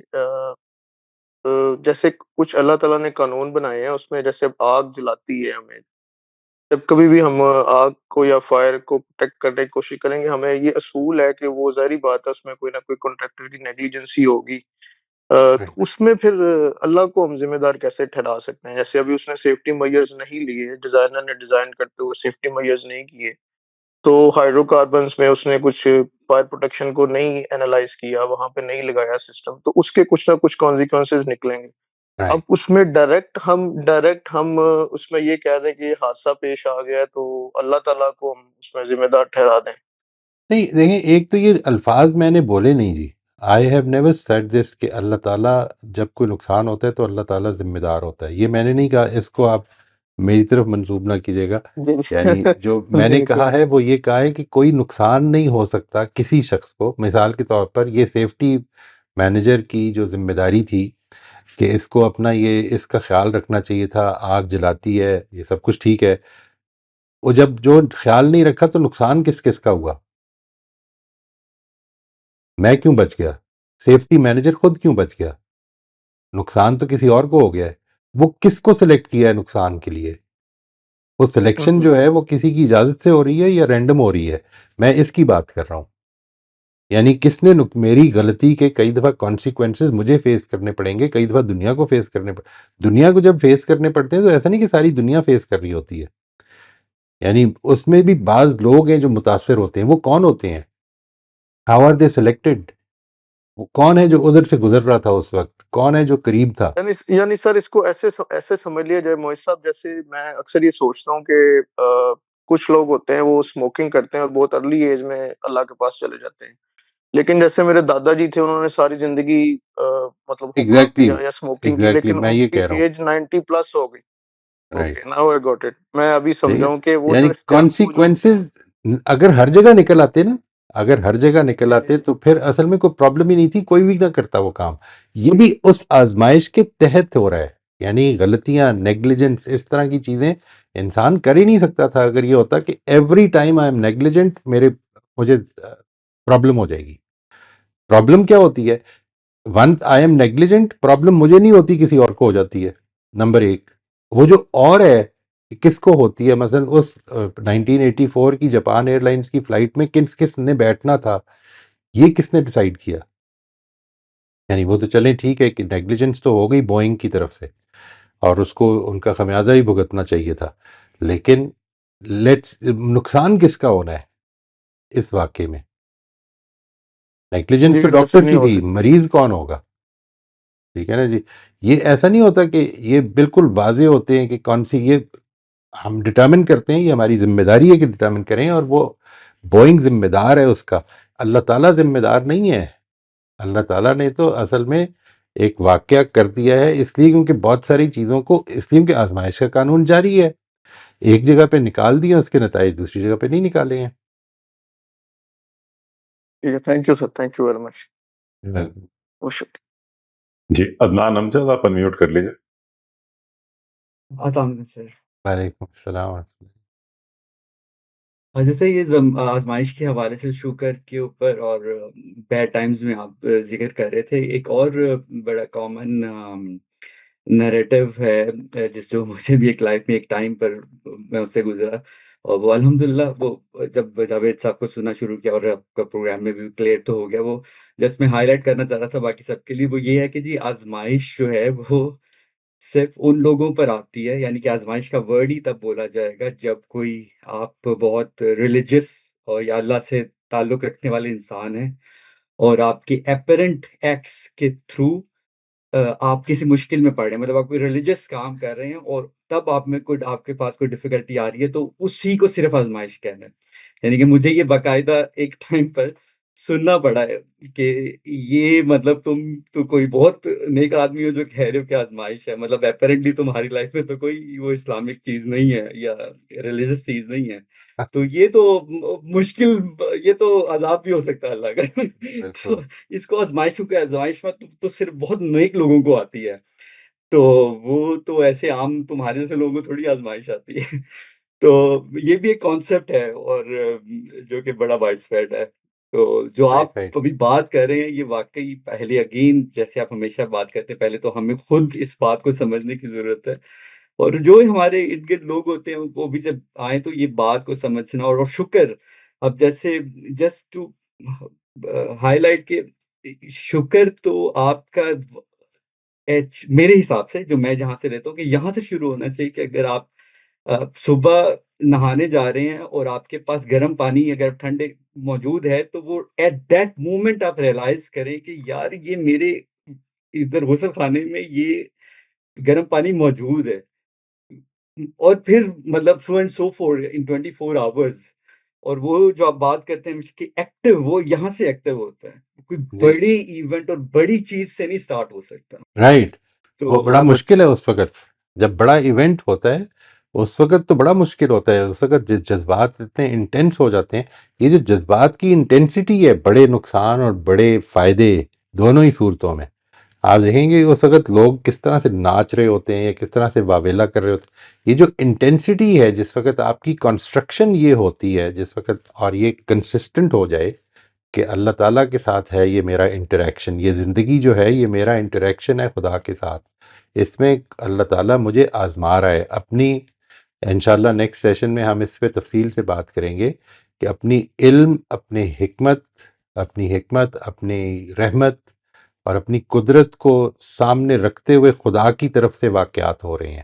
جیسے کچھ اللہ تعالیٰ نے قانون بنائے ہیں، اس میں جیسے اب آگ جلاتی ہے ہمیں، جب کبھی بھی ہم آگ کو یا فائر کو پروٹیکٹ کرنے کی کوشش کریں گے، ہمیں یہ اصول ہے کہ وہ ظاہری بات ہے اس میں کوئی نہ کوئی کانٹریکٹر کی نیگلیجنسی ہوگی. تو اس میں پھر اللہ کو ہم ذمہ دار کیسے ٹھہرا سکتے ہیں؟ جیسے ابھی اس نے سیفٹی میئرز نہیں لیے، ڈیزائنر نے ڈیزائن کرتے ہوئے سیفٹی میئرز نہیں کیے، تو ہائیڈرو کاربنس میں اس نے کچھ فائر پروٹیکشن کو نہیں اینالائز کیا، وہاں پہ نہیں لگایا سسٹم، تو اس کے کچھ نہ کچھ کانسیکوینسز نکلیں گے. اب اس میں ڈائریکٹ ہم اس میں یہ کہہ دیں کہ یہ حادثہ پیش آ گیا ہے تو اللہ تعالیٰ کو ہم اس میں ذمہ دار ٹھہرا دیں. نہیں دیکھیں، ایک تو یہ الفاظ میں نے بولے نہیں جی. I have never said this کہ اللہ تعالیٰ جب کوئی نقصان ہوتا ہے تو اللہ تعالیٰ ذمہ دار ہوتا ہے. یہ میں نے نہیں کہا، اس کو آپ میری طرف منسوب نہ کیجیے گا. جی یعنی جو میں نے کہا ہے وہ یہ کہا ہے کہ کوئی نقصان نہیں ہو سکتا کسی شخص کو. مثال کے طور پر یہ سیفٹی مینیجر کی جو ذمہ داری تھی کہ اس کو اپنا یہ اس کا خیال رکھنا چاہیے تھا، آگ جلاتی ہے، یہ سب کچھ ٹھیک ہے، وہ جب جو خیال نہیں رکھا تو نقصان کس کس کا ہوا؟ میں کیوں بچ گیا؟ سیفٹی مینیجر خود کیوں بچ گیا؟ نقصان تو کسی اور کو ہو گیا ہے. وہ کس کو سلیکٹ کیا ہے نقصان کے لیے؟ وہ سلیکشن جو ہے وہ کسی کی اجازت سے ہو رہی ہے یا رینڈم ہو رہی ہے؟ میں اس کی بات کر رہا ہوں. یعنی کس نے میری غلطی کے کئی دفعہ کانسیکوینسز مجھے فیس کرنے پڑیں گے، کئی دفعہ دنیا کو فیس کرنے دنیا کو جب فیس کرنے پڑتے ہیں تو ایسا نہیں کہ ساری دنیا فیس کر رہی ہوتی ہے. یعنی اس میں بھی بعض لوگ ہیں جو متاثر ہوتے ہیں. وہ کون ہوتے ہیں؟ How are they selected? وہ کون ہے جو ادھر سے گزر رہا تھا اس وقت؟ کون ہے جو قریب تھا؟ یعنی سر اس کو ایسے سمجھ لیا جائے موئز صاحب، جیسے میں اکثر یہ سوچتا ہوں کہ کچھ لوگ ہوتے ہیں وہ اسموکنگ کرتے ہیں اور بہت ارلی ایج میں اللہ کے پاس چلے جاتے ہیں، لیکن جیسے میرے دادا جی تھے، انہوں نے ساری زندگی مطلب حقہ ایگزیکٹلی پیا یا اسموکنگ کی، ایگزیکٹلی لیکن میں ان یہ کی کہہ رہا ہوں. ایج 90 پلس ہو گئی. Right. Okay, now I got it. میں ابھی ٹھیک ہے. سمجھا ہوں کہ وہ جو یعنی اسٹیپ، وہ جو کانسیکوینسز اگر ہر جگہ نکل آتے نا، اگر ہر جگہ نکل آتے تو پھر اصل میں کوئی پرابلم ہی نہیں تھی، کوئی بھی نہ کرتا وہ کام. یہ بھی اس آزمائش کے تحت ہو رہا ہے. یعنی غلطیاں، نیگلیجنس، اس طرح کی چیزیں انسان کر ہی نہیں سکتا تھا اگر یہ ہوتا کہ every time I am negligent مجھے پرابلم ہو جائے گی. پرابلم کیا ہوتی ہے؟ Once I am negligent, problem مجھے نہیں ہوتی، کسی اور کو ہو جاتی ہے. نمبر ایک. وہ جو اور ہے کس کو ہوتی ہے؟ مثلا اس 1984 کی جاپان ایئر لائنز کی فلائٹ میں کس نے بیٹھنا تھا، یہ کس نے ڈیسائیڈ کیا؟ یعنی وہ تو چلیں ٹھیک ہے کہ نیگلیجنس تو ہو گئی بوئنگ کی طرف سے اور اس کو ان کا خمیازہ ہی بھگتنا چاہیے تھا، لیکن نقصان کس کا ہونا ہے اس واقعے میں؟ نیگلیجنس تو لیڈرشپ ڈاکٹر نہیں کی ہو تھی، سکتی. مریض کون ہوگا؟ ٹھیک ہے نا جی. یہ ایسا نہیں ہوتا کہ یہ بالکل واضح ہوتے ہیں کہ کون سی، یہ ہم ڈٹرمن کرتے ہیں، یہ ہماری ذمہ داری ہے کہ ڈٹرمن کریں، اور وہ بوئنگ ذمہ دار ہے اس کا، اللہ تعالیٰ ذمہ دار نہیں ہے۔ اللہ تعالیٰ نے تو اصل میں ایک واقعہ کر دیا ہے، اس لیے کیونکہ بہت ساری چیزوں کو، اس لیے کہ آزمائش کا قانون جاری ہے، ایک جگہ پہ نکال دیا، اس کے نتائج دوسری جگہ پہ نہیں نکالے ہیں۔ ٹھیک ہے، thank you sir, thank you very much, بہت شکریہ۔ جی عدنان امجد، آپ انمیوٹ کر لیجیے۔ السلام علیکم سر۔ وعلیکم السلام ورحمۃ اللہ۔ جیسے یہ آزمائش کے حوالے سے شکر کے اوپر اور بیڈ ٹائمز میں آپ ذکر کر رہے تھے، ایک اور بڑا کامن نریٹو ہے جس جو مجھے بھی ایک لائف میں ایک ٹائم پر میں اس سے گزرا، اور وہ الحمدللہ وہ جب جاوید صاحب کو سننا شروع کیا اور آپ کا پروگرام میں بھی کلیئر تو ہو گیا، وہ جس میں ہائی لائٹ کرنا چاہ رہا تھا باقی سب کے لیے، وہ یہ ہے کہ جی آزمائش جو ہے وہ صرف ان لوگوں پر آتی ہے، یعنی کہ آزمائش کا ورڈ ہی تب بولا جائے گا جب کوئی آپ بہت ریلیجس اور یا اللہ سے تعلق رکھنے والے انسان ہیں، اور آپ کے اپیرنٹ ایکٹس کے تھرو آپ کسی مشکل میں پڑ رہے ہیں، مطلب آپ کوئی ریلیجس کام کر رہے ہیں اور تب آپ کے پاس کوئی ڈیفیکلٹی آ رہی ہے، تو اسی کو صرف آزمائش کہنا ہے۔ یعنی کہ مجھے یہ باقاعدہ ایک ٹائم پر سننا پڑا ہے کہ یہ مطلب تم تو کوئی بہت نیک آدمی ہو جو کہہ رہے ہو کہ آزمائش ہے، مطلب اپیرنٹلی تمہاری لائف میں تو کوئی وہ اسلامک چیز نہیں ہے یا ریلیجس چیز نہیں ہے، تو یہ تو مشکل، یہ تو عذاب بھی ہو سکتا ہے اللہ کا۔ تو بالکل اس کو آزمائشوں کے آزمائش میں تو صرف بہت نیک لوگوں کو آتی ہے، تو وہ تو ایسے عام تمہارے جیسے لوگوں کو تھوڑی آزمائش آتی ہے۔ تو یہ بھی ایک کانسیپٹ ہے اور جو کہ بڑا وائڈ اسپریڈ ہے، تو جو رائٹ آپ رائٹ ابھی بات کر رہے ہیں یہ واقعی پہلے اگین جیسے آپ ہمیشہ بات کرتے ہیں، پہلے تو ہمیں خود اس بات کو سمجھنے کی ضرورت ہے، اور جو ہمارے ارد گرد لوگ ہوتے ہیں وہ بھی جب آئیں تو یہ بات کو سمجھنا، اور شکر، اب جیسے جسٹ ٹو ہائی لائٹ کہ شکر تو آپ کا میرے حساب سے جو میں جہاں سے رہتا ہوں کہ یہاں سے شروع ہونا چاہیے کہ اگر آپ صبح نہانے جا رہے ہیں اور آپ کے پاس گرم پانی اگر ٹھنڈے موجود ہے، تو وہ ایٹ دیٹ مومنٹ آپ ریئلائز کریں کہ یار یہ میرے ادھر غسل خانے میں یہ گرم پانی موجود ہے، اور پھر مطلب so and so forth in 24 hours, اور وہ جو آپ بات کرتے ہیں کہ ایکٹیو، وہ یہاں سے ایکٹیو ہوتا ہے، کوئی جی بڑی ایونٹ اور بڑی چیز سے نہیں سٹارٹ ہو سکتا، رائٹ، وہ تو بڑا مشکل ہے اس وقت جب بڑا ایونٹ ہوتا ہے، اس وقت تو بڑا مشکل ہوتا ہے، اس وقت جذبات اتنے انٹینس ہو جاتے ہیں، یہ جو جذبات کی انٹینسٹی ہے، بڑے نقصان اور بڑے فائدے دونوں ہی صورتوں میں آپ دیکھیں گے اس وقت لوگ کس طرح سے ناچ رہے ہوتے ہیں یا کس طرح سے واویلا کر رہے ہوتے ہیں، یہ جو انٹینسٹی ہے جس وقت آپ کی کنسٹرکشن یہ ہوتی ہے، جس وقت اور یہ کنسسٹنٹ ہو جائے کہ اللہ تعالیٰ کے ساتھ ہے یہ میرا انٹریکشن، یہ زندگی جو ہے یہ میرا انٹریکشن ہے خدا کے ساتھ، اس میں اللہ تعالیٰ مجھے آزما رہا ہے اپنی، انشاءاللہ نیکسٹ سیشن میں ہم اس پہ تفصیل سے بات کریں گے کہ اپنی علم، اپنی حکمت، اپنی رحمت اور اپنی قدرت کو سامنے رکھتے ہوئے خدا کی طرف سے واقعات ہو رہے ہیں،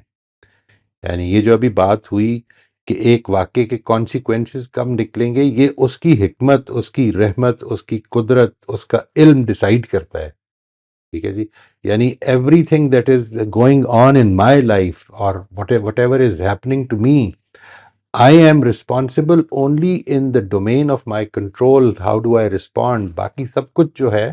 یعنی یہ جو ابھی بات ہوئی کہ ایک واقعے کے کانسیکوینسز کب نکلیں گے، یہ اس کی حکمت، اس کی رحمت، اس کی قدرت، اس کا علم ڈیسائیڈ کرتا ہے، ٹھیک ہے جی، یعنی everything that is going on in my life اور whatever is happening to me, I am responsible only in the domain of my control, how do I respond, باقی سب کچھ جو ہے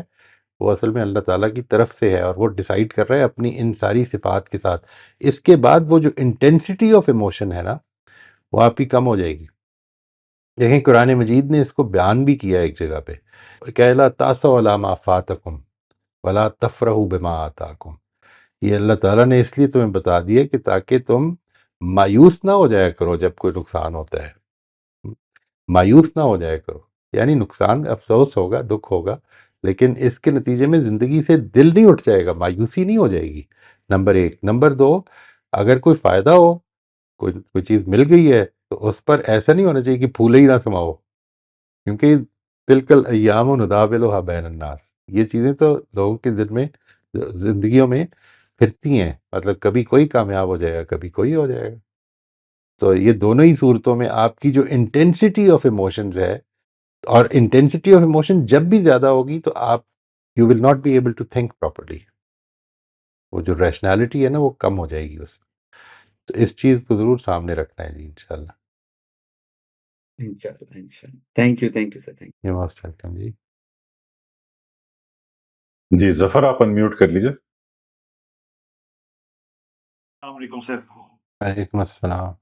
وہ اصل میں اللہ تعالیٰ کی طرف سے ہے، اور وہ ڈیسائیڈ کر رہا ہے اپنی ان ساری صفات کے ساتھ۔ اس کے بعد وہ جو انٹینسٹی آف ایموشن ہے نا، وہ آپ کی کم ہو جائے گی۔ دیکھیں قرآن مجید نے اس کو بیان بھی کیا ایک جگہ پہ کہ لا تاسوا علی ما فاتکم ولا تفرحوا بما آتاکم، یہ اللہ تعالیٰ نے اس لیے تمہیں بتا دیا کہ تاکہ تم مایوس نہ ہو جایا کرو جب کوئی نقصان ہوتا ہے، مایوس نہ ہو جایا کرو، یعنی نقصان افسوس ہوگا، دکھ ہوگا، لیکن اس کے نتیجے میں زندگی سے دل نہیں اٹھ جائے گا، مایوسی نہیں ہو جائے گی، نمبر ایک۔ نمبر دو، اگر کوئی فائدہ ہو، کوئی چیز مل گئی ہے تو اس پر ایسا نہیں ہونا چاہیے کہ پھولے ہی نہ سماؤ، کیونکہ تلک الایام نداولها بین الناس، یہ چیزیں تو لوگوں کے دل میں، زندگیوں میں پھرتی ہیں، مطلب کبھی کوئی کامیاب ہو جائے گا، کبھی کوئی ہو جائے گا، تو یہ دونوں ہی صورتوں میں آپ کی جو انٹینسٹی آف ایموشنز ہے، اور انٹینسٹی آف ایموشن جب بھی زیادہ ہوگی تو آپ you will not be able to think properly. وہ جو ریشنالٹی ہے نا وہ کم ہو جائے گی اس میں. تو اس چیز کو ضرور سامنے رکھنا ہے جی انشاءاللہ. انشاءاللہ. Thank you sir. Thank you most welcome جی. جی ظفر آپ انمیوٹ کر لیجیے. السلام علیکم سر. وعلیکم السلام.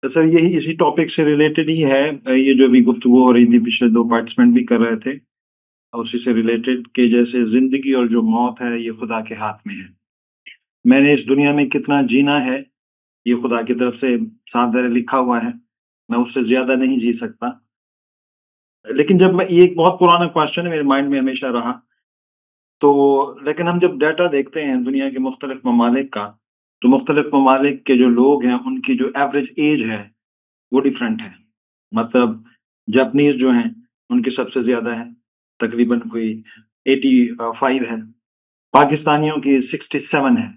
سر یہی اسی ٹاپک سے ریلیٹڈ ہی ہے یہ جو ابھی گفتگو ہو رہی تھی, پچھلے 2 پارٹیسپینٹ بھی کر رہے تھے, اور اسی سے ریلیٹڈ کہ جیسے زندگی اور جو موت ہے یہ خدا کے ہاتھ میں ہے. میں نے اس دنیا میں کتنا جینا ہے یہ خدا کی طرف سے صاف ظاہر لکھا ہوا ہے, میں اس سے زیادہ نہیں جی سکتا. لیکن جب میں, یہ ایک بہت پرانا کوشچن ہے میرے مائنڈ میں ہمیشہ رہا, تو لیکن ہم جب ڈیٹا دیکھتے ہیں دنیا کے مختلف ممالک کا, تو مختلف ممالک کے جو لوگ ہیں ان کی جو ایوریج ایج ہے وہ ڈیفرنٹ ہے. مطلب جاپنیز جو ہیں ان کی سب سے زیادہ ہے, تقریباً کوئی 85 ہے. پاکستانیوں کی 67 ہے.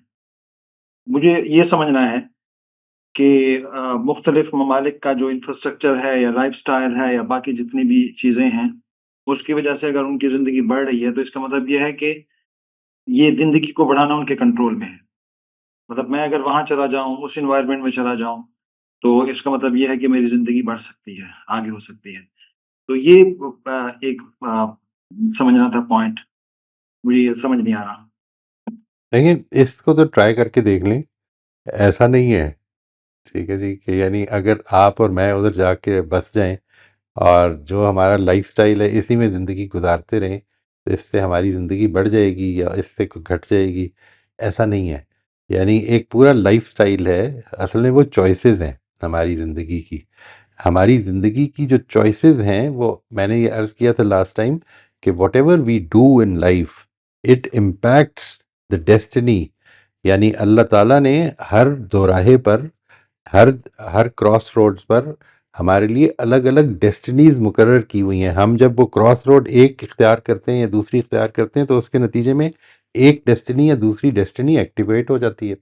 مجھے یہ سمجھنا ہے کہ مختلف ممالک کا جو انفراسٹرکچر ہے یا لائف سٹائل ہے یا باقی جتنی بھی چیزیں ہیں, اس کی وجہ سے اگر ان کی زندگی بڑھ رہی ہے تو اس کا مطلب یہ ہے کہ یہ زندگی کو بڑھانا ان کے کنٹرول میں ہے. مطلب میں اگر وہاں چلا جاؤں, اس انوائرمنٹ میں چلا جاؤں, تو اس کا مطلب یہ ہے کہ میری زندگی بڑھ سکتی ہے, آگے ہو سکتی ہے. تو یہ ایک سمجھنا تھا پوائنٹ, مجھے یہ سمجھ نہیں آ رہا. دیکھیں اس کو تو ٹرائی کر کے دیکھ لیں, ایسا نہیں ہے ٹھیک ہے جی کہ یعنی اگر آپ اور میں ادھر جا کے بس جائیں اور جو ہمارا لائف سٹائل ہے اسی میں زندگی گزارتے رہیں تو اس سے ہماری زندگی بڑھ جائے گی یا اس سے گھٹ جائے گی, ایسا نہیں ہے. یعنی ایک پورا لائف سٹائل ہے, اصل میں وہ چوائسیز ہیں ہماری زندگی کی. ہماری زندگی کی جو چوائسیز ہیں وہ میں نے یہ عرض کیا تھا لاسٹ ٹائم کہ whatever we do in life it impacts the destiny. یعنی اللہ تعالیٰ نے ہر دوراہے پر, ہر ہر کراس روڈز پر ہمارے لیے الگ الگ ڈیسٹنیز مقرر کی ہوئی ہیں. ہم جب وہ کراس روڈ ایک اختیار کرتے ہیں یا دوسری اختیار کرتے ہیں تو اس کے نتیجے میں ایک ڈیسٹنی یا دوسری ڈیسٹنی ایکٹیویٹ ہو جاتی ہے.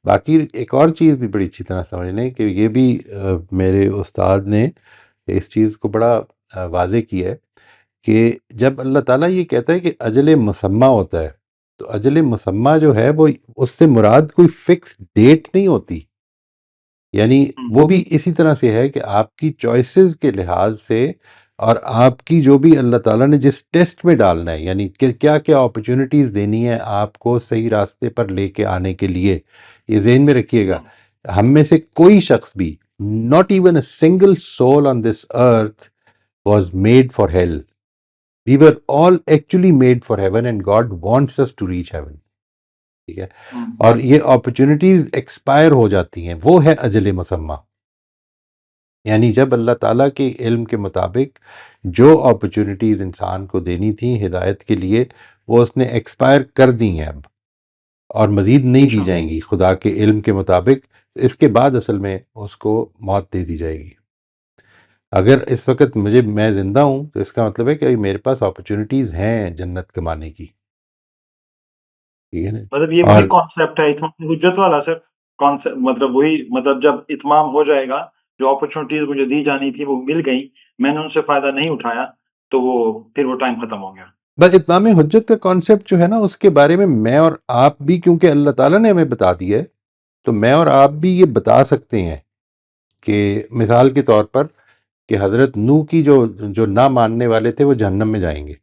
باقی ایک اور چیز بھی بڑی اچھی طرح سمجھ لیں کہ یہ بھی میرے استاد نے اس چیز کو بڑا واضح کیا ہے کہ جب اللہ تعالیٰ یہ کہتا ہے کہ اجل مسمہ ہوتا ہے, تو اجل مسمہ جو ہے وہ اس سے مراد کوئی فکس ڈیٹ نہیں ہوتی. یعنی وہ بھی اسی طرح سے ہے کہ آپ کی چوائسیز کے لحاظ سے اور آپ کی جو بھی اللہ تعالیٰ نے جس ٹیسٹ میں ڈالنا ہے, یعنی کہ کیا کیا اپرچونٹیز دینی ہے آپ کو صحیح راستے پر لے کے آنے کے لیے, یہ ذہن میں رکھیے گا. ہم میں سے کوئی شخص بھی, not even a single soul on this earth was made for hell. We were all actually made for heaven and God wants us to reach heaven. ٹھیک ہے, اور یہ اپرچونٹیز ایکسپائر ہو جاتی ہیں, وہ ہے اجل مسمہ. یعنی جب اللہ تعالیٰ کے علم کے مطابق جو اپرچونٹیز انسان کو دینی تھیں ہدایت کے لیے وہ اس نے ایکسپائر کر دی ہیں اب, اور مزید نہیں دی جائیں گی خدا کے علم کے مطابق. اس کے بعد اصل میں اس کو موت دے دی جائے گی. اگر اس وقت میں زندہ ہوں تو اس کا مطلب ہے کہ میرے پاس اپرچونٹیز ہیں جنت کمانے کی. ٹھیک ہے نا, مطلب یہ وہی کانسیپٹ ہے اتمام حجت والا سر, کانسیپٹ مطلب وہی, مطلب جب اتمام ہو جائے گا, جو اپرچونٹیز مجھے دی جانی تھی وہ مل گئی, میں نے ان سے فائدہ نہیں اٹھایا, تو وہ پھر وہ ٹائم ختم ہو گیا. بس اتمام حجت کا کانسیپٹ جو ہے نا اس کے بارے میں اور آپ بھی, کیونکہ اللہ تعالیٰ نے ہمیں بتا دیا ہے, تو میں اور آپ بھی یہ بتا سکتے ہیں کہ مثال کے طور پر کہ حضرت نوح کی جو نہ ماننے والے تھے وہ جہنم میں جائیں گے,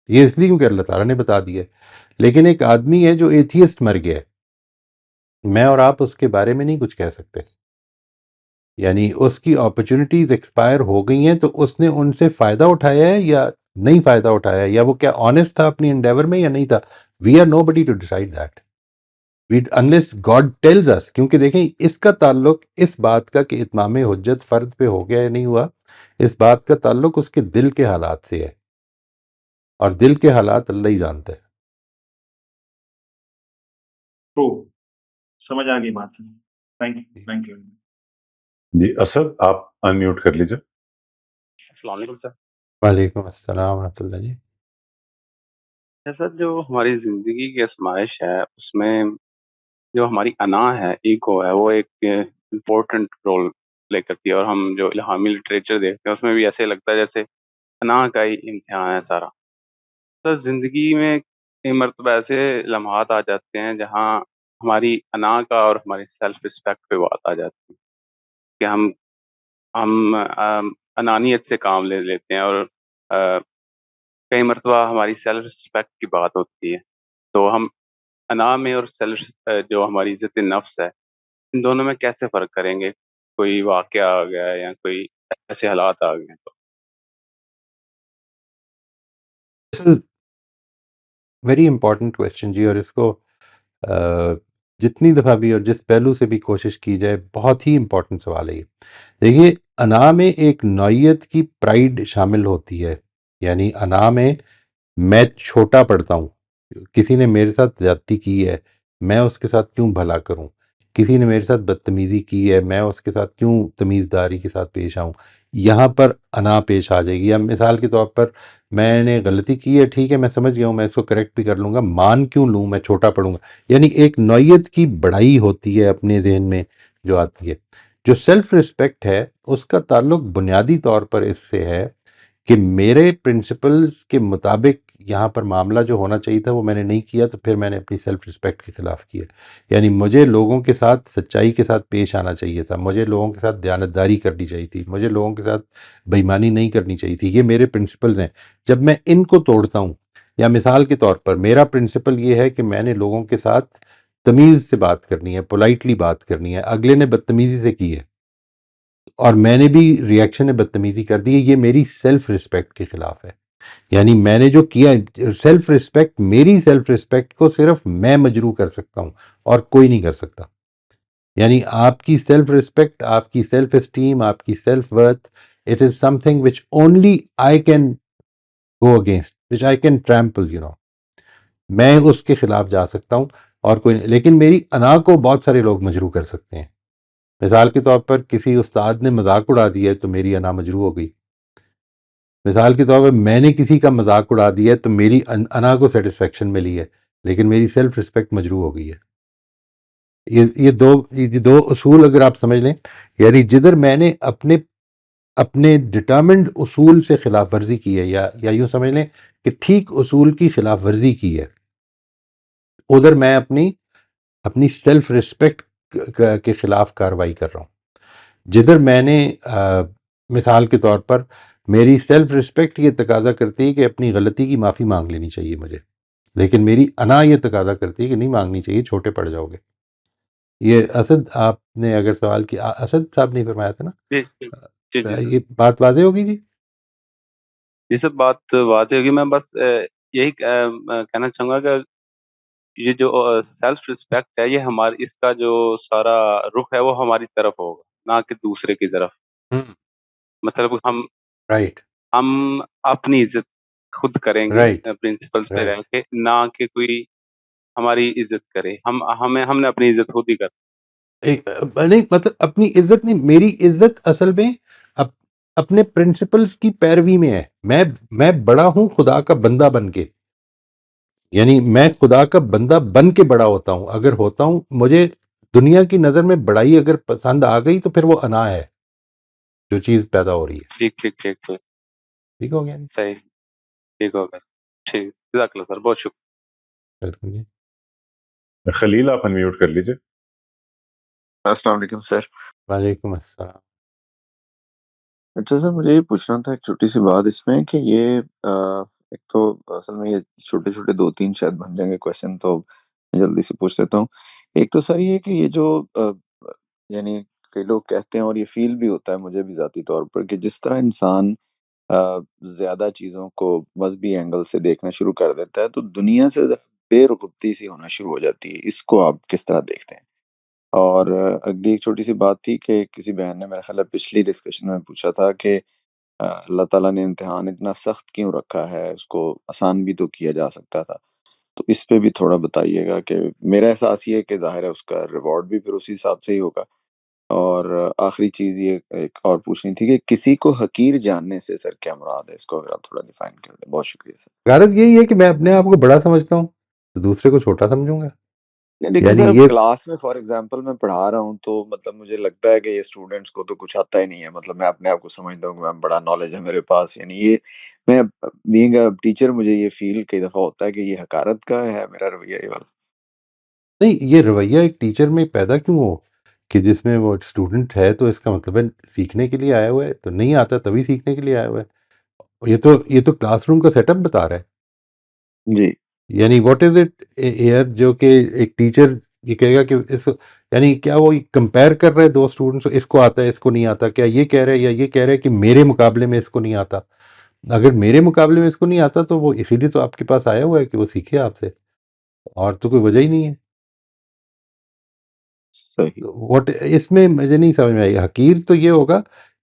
یہ اس لیے کیونکہ اللہ تعالیٰ نے بتا دیا ہے. لیکن ایک آدمی ہے جو ایتھیسٹ مر گیا ہے, میں اور آپ اس کے بارے میں نہیں کچھ کہہ سکتے. یعنی اس کی اپرچونٹیز ایکسپائر ہو گئی ہیں تو اس نے ان سے فائدہ اٹھایا ہے یا نہیں فائدہ اٹھایا, یا وہ کیا آنیسٹ تھا اپنی انڈیور میں یا نہیں تھا. We are nobody to decide that unless God tells us. کیونکہ دیکھیں اس کا تعلق اس بات کا کہ اتمام حجت فرد پہ ہو گیا یا نہیں ہوا, اس بات کا تعلق اس کے دل کے حالات سے ہے, اور دل کے حالات اللہ ہی جانتا ہے. ٹرو, سمجھ آ گئی بات سر. Thank you. جی اسد آپ انمیوٹ کر لیجیے. السلام علیکم سر. وعلیکم السلام ورحمۃ اللہ جی. سر جو ہماری زندگی کی آزمائش ہے اس میں جو ہماری انا ہے, ایگو ہے, وہ ایک امپورٹنٹ رول پلے کرتی ہے, اور ہم جو الہامی لٹریچر دیکھتے ہیں اس میں بھی ایسے لگتا ہے جیسے انا کا ہی امتحان ہے سارا. سر زندگی میں کئی مرتبہ ایسے لمحات آ جاتے ہیں جہاں ہماری انا کا اور ہماری سیلف رسپیکٹ پہ بات آ جاتی ہے کہ ہم انانیت سے کام لے لیتے ہیں، اور کئی مرتبہ ہماری سیلف رسپیکٹ کی بات ہوتی ہے، تو ہم انا میں اور سیلف جو ہماری عزت نفس ہے، ان دونوں میں کیسے فرق کریں گے؟ کوئی واقعہ آ گیا ہے یا کوئی ایسے حالات آ گئے ہیں تو ویری امپورٹنٹ کوشچن جی، اور اس کو جتنی دفعہ بھی اور جس پہلو سے بھی کوشش کی جائے، بہت ہی امپورٹنٹ سوال ہے یہ۔ دیکھیے، انا میں ایک نوعیت کی پرائڈ شامل ہوتی ہے، یعنی انا میں چھوٹا پڑتا ہوں، کسی نے میرے ساتھ زیادتی کی ہے، میں اس کے ساتھ کیوں بھلا کروں، کسی نے میرے ساتھ بدتمیزی کی ہے، میں اس کے ساتھ کیوں تمیزداری کے ساتھ پیش آؤں، یہاں پر انا پیش آ جائے گی۔ یا مثال کے طور پر میں نے غلطی کی ہے، ٹھیک ہے میں سمجھ گیا ہوں، میں اس کو کریکٹ بھی کر لوں گا، مان کیوں لوں، میں چھوٹا پڑوں گا۔ یعنی ایک نوعیت کی بڑائی ہوتی ہے اپنے ذہن میں جو آتی ہے۔ جو سیلف رسپیکٹ ہے اس کا تعلق بنیادی طور پر اس سے ہے کہ میرے پرنسپلز کے مطابق یہاں پر معاملہ جو ہونا چاہیے تھا وہ میں نے نہیں کیا، تو پھر میں نے اپنی سیلف رسپیکٹ کے خلاف کیا۔ یعنی مجھے لوگوں کے ساتھ سچائی کے ساتھ پیش آنا چاہیے تھا، مجھے لوگوں کے ساتھ دیانتداری کرنی چاہیے تھی، مجھے لوگوں کے ساتھ بےایمانی نہیں کرنی چاہیے تھی۔ یہ میرے پرنسپلز ہیں، جب میں ان کو توڑتا ہوں، یا مثال کے طور پر میرا پرنسپل یہ ہے کہ میں نے لوگوں کے ساتھ تمیز سے بات کرنی ہے، پولائٹلی بات کرنی ہے، اگلے نے بدتمیزی سے کی ہے اور میں نے بھی ریئیکشن بدتمیزی کر دی ہے، یہ میری سیلف رسپیکٹ کے خلاف ہے۔ یعنی میں نے جو کیا، سیلف رسپیکٹ، میری سیلف رسپیکٹ کو صرف میں مجروح کر سکتا ہوں اور کوئی نہیں کر سکتا۔ یعنی آپ کی سیلف رسپیکٹ، آپ کی سیلف اسٹیم، آپ کی self worth, it is something which only I can go against, which I can trample, میں اس کے خلاف جا سکتا ہوں اور کوئی نہیں۔ لیکن میری انا کو بہت سارے لوگ مجروح کر سکتے ہیں۔ مثال کے طور پر کسی استاد نے مذاق اڑا دیا ہے تو میری انا مجروح ہو گئی۔ مثال کے طور پر میں نے کسی کا مذاق اڑا دیا ہے تو میری انا کو سیٹسفیکشن ملی ہے، لیکن میری سیلف رسپیکٹ مجروح ہو گئی ہے۔ یہ دو اصول اگر آپ سمجھ لیں، یعنی جدھر میں نے اپنے ڈٹرمنڈ اصول سے خلاف ورزی کی ہے، یا یوں سمجھ لیں کہ ٹھیک اصول کی خلاف ورزی کی ہے، ادھر میں اپنی سیلف رسپیکٹ کے خلاف کارروائی کر رہا ہوں۔ جدھر میں نے مثال کے طور پر میری سیلف رسپیکٹ یہ تقاضا کرتی ہے کہ اپنی غلطی کی معافی مانگ لینی چاہیے مجھے، لیکن میری انا یہ تقاضا کرتی ہے کہ نہیں مانگنی چاہیے، چھوٹے پڑ جاؤ گے۔ یہ اسد آپ نے اگر سوال کیا، اسد صاحب نے فرمایا تھا نا، جی جی جی جی سر، یہ بات واضح ہوگی جی؟ یہ سب بات واضح ہوگی۔ میں بس یہی کہنا چاہوں گا کہ یہ جو سیلف رسپیکٹ ہے، یہ ہماری، اس کا جو سارا رخ ہے وہ ہماری طرف ہوگا، نہ کہ دوسرے کی طرف۔ مطلب رائٹ ہم اپنی عزت خود کریں گے رائٹ پرنسپلس پہ رہ رائٹ کے، نہ کہ کوئی ہماری عزت کرے۔ ہم نے اپنی عزت خود ہی کرنی۔ نہیں، مطلب اپنی عزت نہیں، میری عزت اصل میں اپنے پرنسپلز کی پیروی میں ہے۔ میں بڑا ہوں خدا کا بندہ بن کے، یعنی میں خدا کا بندہ بن کے بڑا ہوتا ہوں۔ اگر ہوتا ہوں، مجھے دنیا کی نظر میں بڑائی اگر پسند آ گئی تو پھر وہ انا ہے جو چیز پیدا ہو رہی ہے۔ ٹھیک ٹھیک ٹھیک ٹھیک، ٹھیک ہو گیا؟ صحیح، ٹھیک ہوگا، ٹھیک، جزاک اللہ سر، بہت شکریہ۔ بالکل جی۔ خلیل آپ انمیوٹ کر لیجئے۔ السلام علیکم سر۔ وعلیکم السلام۔ اچھا سر، مجھے یہ پوچھنا تھا ایک چھوٹی سی بات اس میں کہ یہ ایک تو اصل میں یہ چھوٹے چھوٹے 2-3 شاید بن جائیں گے کویشچن، تو میں جلدی سے پوچھ لیتا ہوں۔ ایک تو سر یہ کہ یہ جو یعنی کئی لوگ کہتے ہیں اور یہ فیل بھی ہوتا ہے مجھے بھی ذاتی طور پر کہ جس طرح انسان زیادہ چیزوں کو مذہبی اینگل سے دیکھنا شروع کر دیتا ہے تو دنیا سے بے رغبتی سی ہونا شروع ہو جاتی ہے۔ اس کو آپ کس طرح دیکھتے ہیں؟ اور اگلی ایک چھوٹی سی بات تھی کہ کسی بہن نے میرا خیال ہے پچھلی ڈسکشن میں پوچھا تھا کہ اللہ تعالیٰ نے امتحان اتنا سخت کیوں رکھا ہے، اس کو آسان بھی تو کیا جا سکتا تھا۔ تو اس پہ بھی تھوڑا بتائیے گا کہ میرا احساس یہ ہے کہ ظاہر ہے اس کا ریوارڈ بھی پھر اسی حساب سے ہی ہوگا۔ اور آخری چیز یہ ایک اور پوچھنی تھی کہ کسی کو حقیر جاننے سے سر کیا مراد ہے، اس کو اگر آپ تھوڑا ڈیفائن کر دیں۔ بہت شکریہ سر۔ غرض یہی ہے کہ میں اپنے آپ کو بڑا سمجھتا ہوں تو دوسرے کو چھوٹا سمجھوں گا۔ لیکن یعنی سر یہ کلاس میں فار ایگزامپل میں پڑھا رہا ہوں تو مطلب مجھے لگتا ہے کہ یہ اسٹوڈنٹس کو تو کچھ آتا ہی نہیں ہے، مطلب میں اپنے آپ کو سمجھتا ہوں کہ میں بڑا نالج ہے میرے پاس، یعنی یہ میں بینگ اے ٹیچر مجھے یہ فیل کئی دفعہ ہوتا ہے کہ یہ حقارت کا ہے میرا رویہ یہ والا۔ نہیں، یہ رویہ ایک ٹیچر میں پیدا کیوں ہو کہ جس میں وہ اسٹوڈنٹ ہے تو اس کا مطلب ہے سیکھنے کے لیے آیا ہوا ہے، تو نہیں آتا تبھی سیکھنے کے لیے آیا ہوا ہے۔ یہ تو کلاس روم کا سیٹ اپ بتا رہا ہے۔ جی یعنی واٹ از اٹ ایئر جو کہ ایک ٹیچر یہ کہے گا کہ یعنی کیا وہ کمپیئر کر رہے دو اسٹوڈنٹس، اس کو آتا ہے اس کو نہیں آتا، کیا یہ کہہ رہے یا یہ کہہ رہے کہ میرے مقابلے میں اس کو نہیں آتا؟ اگر میرے مقابلے میں اس کو نہیں آتا تو وہ اسی لیے تو آپ کے پاس آیا ہوا ہے کہ وہ سیکھے آپ سے، اور تو کوئی وجہ ہی نہیں ہے۔ صحیح، واٹ اس میں مجھے نہیں سمجھ میں آئی، حقیر تو یہ ہوگا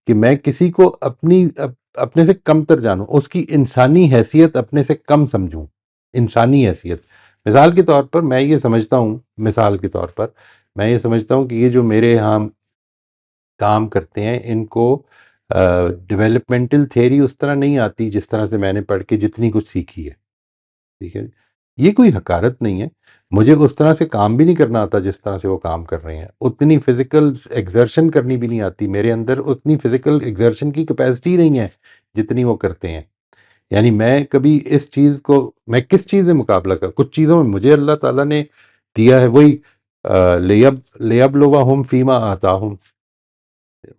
کہ میں کسی کو اپنے سے کم تر جانوں، اس کی انسانی حیثیت اپنے سے کم سمجھوں، انسانی حیثیت۔ مثال کے طور پر میں یہ سمجھتا ہوں، کہ یہ جو میرے یہاں کام کرتے ہیں ان کو ڈیولپمنٹل تھیوری اس طرح نہیں آتی جس طرح سے میں نے پڑھ کے جتنی کچھ سیکھی ہے، ٹھیک ہے۔ یہ کوئی حقارت نہیں ہے، مجھے اس طرح سے کام بھی نہیں کرنا آتا جس طرح سے وہ کام کر رہے ہیں، اتنی فزیکل ایگزرشن کرنی بھی نہیں آتی، میرے اندر اتنی فزیکل ایگزرشن کی کیپیسٹی نہیں ہے جتنی وہ کرتے ہیں۔ یعنی میں کبھی اس چیز کو، میں کس چیز سے مقابلہ کر، کچھ چیزوں میں مجھے اللہ تعالیٰ نے دیا ہے، وہی لیبلوہم فیما آتاہم،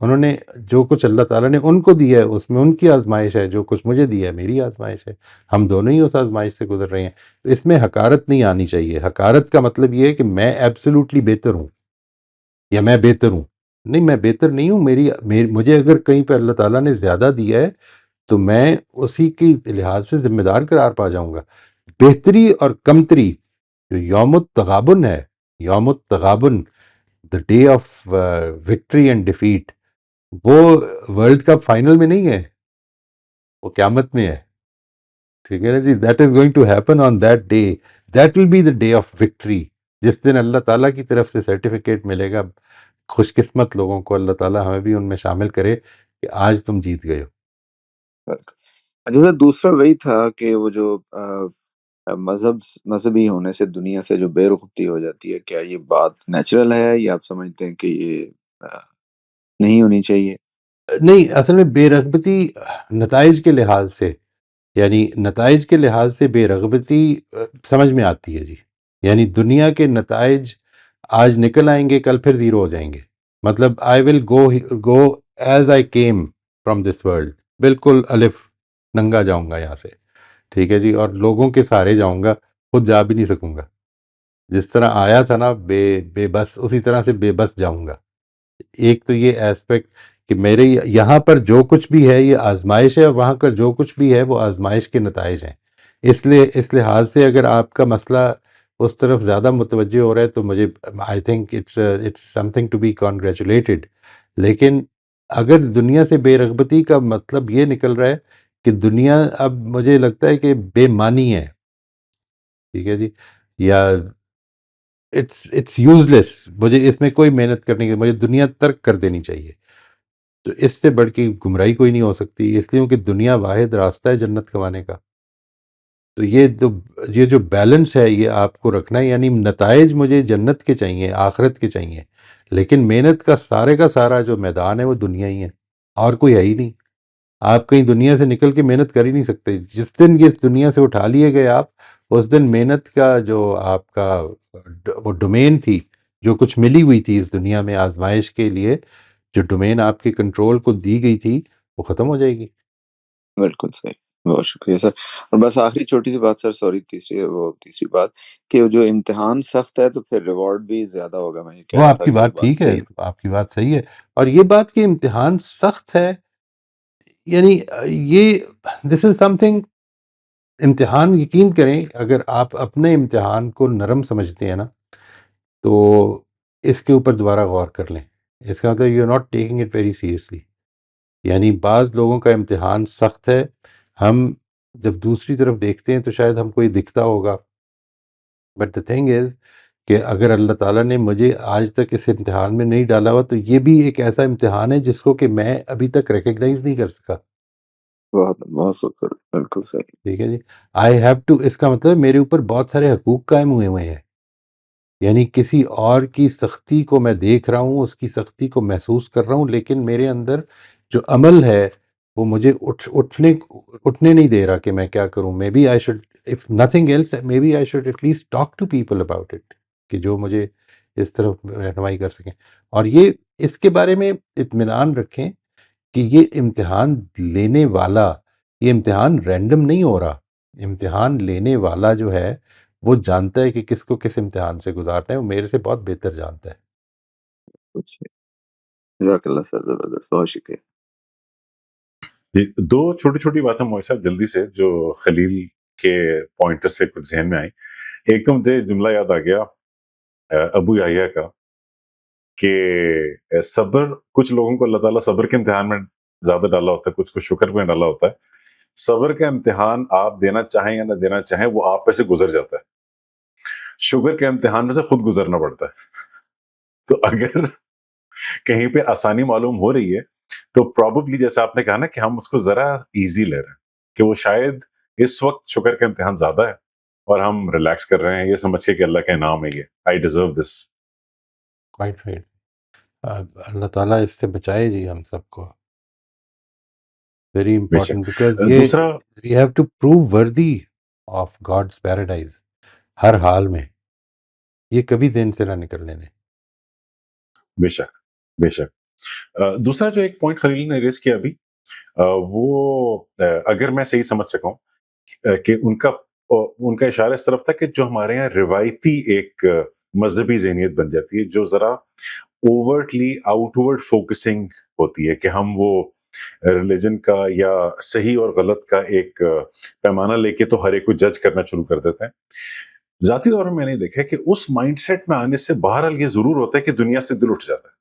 انہوں نے جو کچھ اللہ تعالیٰ نے ان کو دیا ہے اس میں ان کی آزمائش ہے، جو کچھ مجھے دیا ہے میری آزمائش ہے، ہم دونوں ہی اس آزمائش سے گزر رہے ہیں۔ تو اس میں حقارت نہیں آنی چاہیے۔ حقارت کا مطلب یہ ہے کہ میں ایبسولوٹلی بہتر ہوں یا میں بہتر ہوں، نہیں، میں بہتر نہیں ہوں، مجھے اگر کہیں پہ اللہ تعالیٰ نے زیادہ دیا ہے تو میں اسی کی لحاظ سے ذمہ دار قرار پا جاؤں گا۔ بہتری اور کمتری جو یوم التغابن ہے، یوم التغابن، the day of victory and defeat, وہ ورلڈ کپ فائنل میں نہیں ہے، وہ قیامت میں ہے، ٹھیک ہے نا جی۔ That is going to happen on that day, that will be the day of victory, جس دن اللہ تعالیٰ کی طرف سے سرٹیفکیٹ ملے گا۔ خوش قسمت لوگوں کو اللہ تعالیٰ ہمیں بھی ان میں شامل کرے کہ آج تم جیت گئے ہو۔ اچھا سر، دوسرا وہی تھا کہ وہ جو مذہبی ہونے سے دنیا سے جو بے رغبتی ہو جاتی ہے، کیا یہ بات نیچرل ہے یا آپ سمجھتے ہیں کہ یہ نہیں ہونی چاہیے؟ نہیں، اصل میں بے رغبتی نتائج کے لحاظ سے، یعنی نتائج کے لحاظ سے بے رغبتی سمجھ میں آتی ہے جی۔ یعنی دنیا کے نتائج آج نکل آئیں گے، کل پھر زیرو ہو جائیں گے۔ مطلب I will go as I came from this world, بالکل الف ننگا جاؤں گا یہاں سے، ٹھیک ہے جی، اور لوگوں کے سہارے جاؤں گا، خود جا بھی نہیں سکوں گا، جس طرح آیا تھا نا بے بس، اسی طرح سے بے بس جاؤں گا۔ ایک تو یہ ایسپیکٹ کہ میرے یہاں پر جو کچھ بھی ہے یہ آزمائش ہے، اور وہاں کا جو کچھ بھی ہے وہ آزمائش کے نتائج ہیں۔ اس لیے اس لحاظ سے اگر آپ کا مسئلہ اس طرف زیادہ متوجہ ہو رہا ہے تو مجھے I think it's something to be congratulated. لیکن اگر دنیا سے بے رغبتی کا مطلب یہ نکل رہا ہے کہ دنیا اب مجھے لگتا ہے کہ بے معنی ہے، ٹھیک ہے جی، یا اٹس یوز لیس، مجھے اس میں کوئی محنت کرنے کی، مجھے دنیا ترک کر دینی چاہیے، تو اس سے بڑھ کے گمراہی کوئی نہیں ہو سکتی، اس لیے کہ دنیا واحد راستہ ہے جنت کمانے کا۔ تو یہ جو بیلنس ہے یہ آپ کو رکھنا ہے، یعنی نتائج مجھے جنت کے چاہیے، آخرت کے چاہیے، لیکن محنت کا سارا جو میدان ہے وہ دنیا ہی ہے، اور کوئی ہے ہی نہیں۔ آپ کہیں دنیا سے نکل کے محنت کر ہی نہیں سکتے۔ جس دن یہ اس دنیا سے اٹھا لیے گئے آپ، اس دن محنت کا جو آپ کا وہ ڈومین تھی، جو کچھ ملی ہوئی تھی اس دنیا میں آزمائش کے لیے، جو ڈومین آپ کے کنٹرول کو دی گئی تھی، وہ ختم ہو جائے گی۔ بالکل صحیح، بہت شکریہ سر۔ اور بس آخری چھوٹی سی بات سر، سوری، تیسری بات کہ جو امتحان سخت ہے تو پھر ریوارڈ بھی زیادہ ہوگا، میں یہ کہہ وہ رہا آپ تھا کی کہ یہ بات بات ٹھیک ہے، صحیح ہے۔ آپ کی بات صحیح ہے، اور یہ بات کہ امتحان سخت ہے، یعنی یہ دس از سم تھنگ، امتحان یقین کریں اگر آپ اپنے امتحان کو نرم سمجھتے ہیں نا تو اس کے اوپر دوبارہ غور کر لیں۔ اس کا مطلب you are not taking it very seriously. یعنی بعض لوگوں کا امتحان سخت ہے، ہم جب دوسری طرف دیکھتے ہیں تو شاید ہم کو یہ دکھتا ہوگا، بٹ دا تھنگ از کہ اگر اللہ تعالیٰ نے مجھے آج تک اس امتحان میں نہیں ڈالا ہوا تو یہ بھی ایک ایسا امتحان ہے جس کو کہ میں ابھی تک ریکگنائز نہیں کر سکا، بہت بہت شکریہ، بالکل صحیح۔ ٹھیک ہے جی۔ آئی ہیو ٹو، اس کا مطلب میرے اوپر بہت سارے حقوق قائم ہوئے ہیں، یعنی کسی اور کی سختی کو میں دیکھ رہا ہوں، اس کی سختی کو محسوس کر رہا ہوں، لیکن میرے اندر جو عمل ہے وہ مجھے اٹھنے نہیں دے رہا کہ میں کیا کروں. Maybe I should if nothing else maybe I should at least talk to people about it, کہ جو مجھے اس طرف رہنمائی کر سکیں. اور یہ اس کے بارے میں اطمینان رکھیں کہ یہ امتحان لینے والا، یہ امتحان رینڈم نہیں ہو رہا. امتحان لینے والا جو ہے وہ جانتا ہے کہ کس کو کس امتحان سے گزارنا ہے، وہ میرے سے بہت بہتر جانتا ہے. کچھ جزاک اللہ سر، زبردست، بہت شکریہ. دو چھوٹی چھوٹی باتیں موئی صاحب جلدی سے جو خلیل کے پوائنٹر سے کچھ ذہن میں آئی. ایک تو مجھے جملہ یاد آ گیا ابو یحییٰ کا کہ صبر، کچھ لوگوں کو اللہ تعالیٰ صبر کے امتحان میں زیادہ ڈالا ہوتا ہے، کچھ کو شکر میں ڈالا ہوتا ہے. صبر کا امتحان آپ دینا چاہیں یا نہ دینا چاہیں وہ آپ پہ سے گزر جاتا ہے. شکر کے امتحان میں سے خود گزرنا پڑتا ہے. تو اگر کہیں پہ آسانی معلوم ہو رہی ہے تو پروبیبلی جیسا آپ نے کہا نا کہ ہم اس کو ذرا ایزی لے رہے ہیں، کہ وہ شاید اس وقت شکر کا امتحان زیادہ ہے اور ہم ریلیکس کر رہے ہیں یہ سمجھ کے کہ اللہ کا انعام ہے، یہ آئی ڈیزرو دس. Quite right. اللہ تعالیٰ اس سے بچائے جی ہم سب کو. ویری بے شک. امپورٹنٹ بیکاز یہ دوسرا we have to prove worthy of God's paradise ہر حال میں. یہ کبھی ذہن سے نہ نکلنے دیں. بے شک بے شک. دوسرا جو ایک پوائنٹ خلیل نے ریز کیا ابھی، وہ اگر میں صحیح سمجھ سکوں کہ ان کا اشارہ اس طرف تھا کہ جو ہمارے یہاں روایتی ایک مذہبی ذہنیت بن جاتی ہے جو ذرا اوورٹلی آؤٹ ورڈ فوکسنگ ہوتی ہے، کہ ہم وہ ریلیجن کا یا صحیح اور غلط کا ایک پیمانہ لے کے تو ہر ایک کو جج کرنا شروع کر دیتے ہیں. ذاتی طور پر میں نے دیکھا کہ اس مائنڈ سیٹ میں آنے سے بہرحال یہ ضرور ہوتا ہے کہ دنیا سے دل اٹھ جاتا ہے،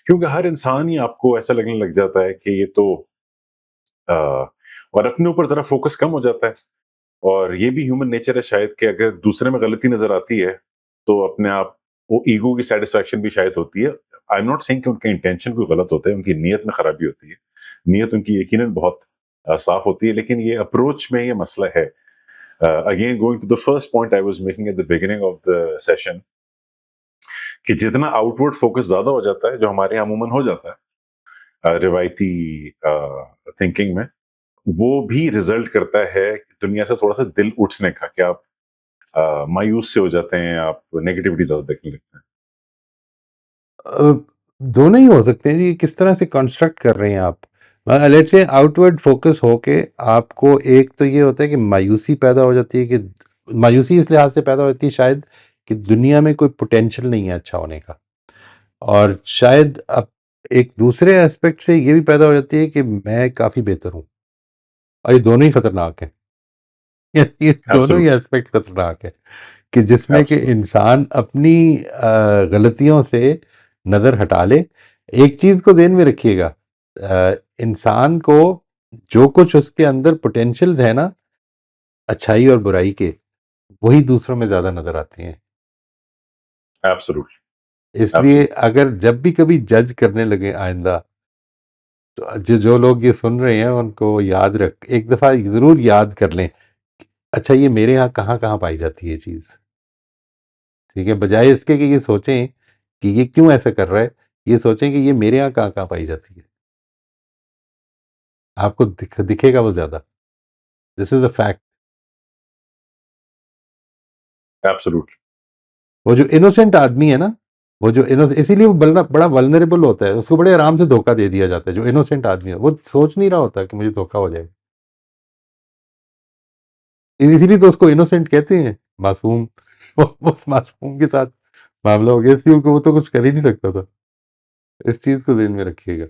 کیونکہ ہر انسان ہی آپ کو ایسا لگنے لگ جاتا ہے کہ یہ تو اور اپنے اوپر ذرا فوکس کم ہو جاتا ہے. اور یہ بھی ہیومن نیچر ہے شاید کہ اگر دوسرے میں غلطی نظر آتی ہے تو اپنے آپ وہ ایگو کی سیٹسفیکشن بھی شاید ہوتی ہے. آئی ایم ناٹ سیئنگ کہ ان کا انٹینشن کوئی غلط ہوتا ہے، ان کی نیت میں خرابی ہوتی ہے، نیت ان کی یقیناً بہت صاف ہوتی ہے، لیکن یہ اپروچ میں یہ مسئلہ ہے. Again going to the first point I was making at the beginning of the session، کہ جتنا آؤٹ ورڈ فوکس زیادہ ہو جاتا ہے جو ہمارے یہاں عموماً ہو جاتا ہے روایتی تھنکنگ میں، وہ بھی ریزلٹ کرتا ہے دنیا سے تھوڑا سا دل اٹھنے کا، کہ آپ مایوس سے ہو جاتے ہیں، آپ نیگیٹیوٹی زیادہ دیکھنے لگتے ہیں. دونوں ہی ہو سکتے ہیں جی. کس طرح سے کنسٹرکٹ کر رہے ہیں آپ. لیٹ سے آؤٹ ورڈ فوکس ہو کے آپ کو ایک تو یہ ہوتا ہے کہ مایوسی پیدا ہو جاتی ہے، کہ مایوسی اس لحاظ سے پیدا ہوتی ہے شاید کہ دنیا میں کوئی پوٹینشیل نہیں ہے اچھا ہونے کا. اور شاید اب ایک دوسرے اسپیکٹ سے یہ بھی پیدا ہو جاتی ہے کہ میں کافی بہتر ہوں. اور یہ دونوں ہی خطرناک ہیں. یہ دونوں ہی اسپیکٹ خطرناک ہے کہ جس میں کہ انسان اپنی غلطیوں سے نظر ہٹا لے. ایک چیز کو ذہن میں رکھیے گا، انسان کو جو کچھ اس کے اندر پوٹینشلز ہے نا اچھائی اور برائی کے، وہی دوسروں میں زیادہ نظر آتے ہیں. Absolutely. اس لیے اگر جب بھی کبھی جج کرنے لگے آئندہ، تو جو لوگ یہ سن رہے ہیں ان کو یاد ایک دفعہ ضرور یاد کر لیں، اچھا یہ میرے ہاں کہاں کہاں پائی جاتی ہے یہ چیز. ٹھیک ہے، بجائے اس کے کہ یہ سوچیں کہ یہ کیوں ایسا کر رہا ہے، یہ سوچیں کہ یہ میرے ہاں کہاں کہاں پائی جاتی ہے. آپ کو دکھے گا وہ زیادہ. دس از اے فیکٹ. Absolutely. وہ جو انوسینٹ آدمی ہے نا، وہ جو اسی لیے وہ بڑا ولنریبل ہوتا ہے، اس کو بڑے آرام سے دھوکہ دے دیا جاتا ہے. جو انوسینٹ آدمی ہے وہ سوچ نہیں رہا ہوتا کہ مجھے دھوکہ ہو جائے. اسی لیے تو اس کو انوسینٹ کہتے ہیں، معصوم. اس معصوم کے ساتھ معاملہ ہو گیا، اس لیے وہ تو کچھ کر ہی نہیں سکتا تھا. اس چیز کو ذہن میں رکھیے گا.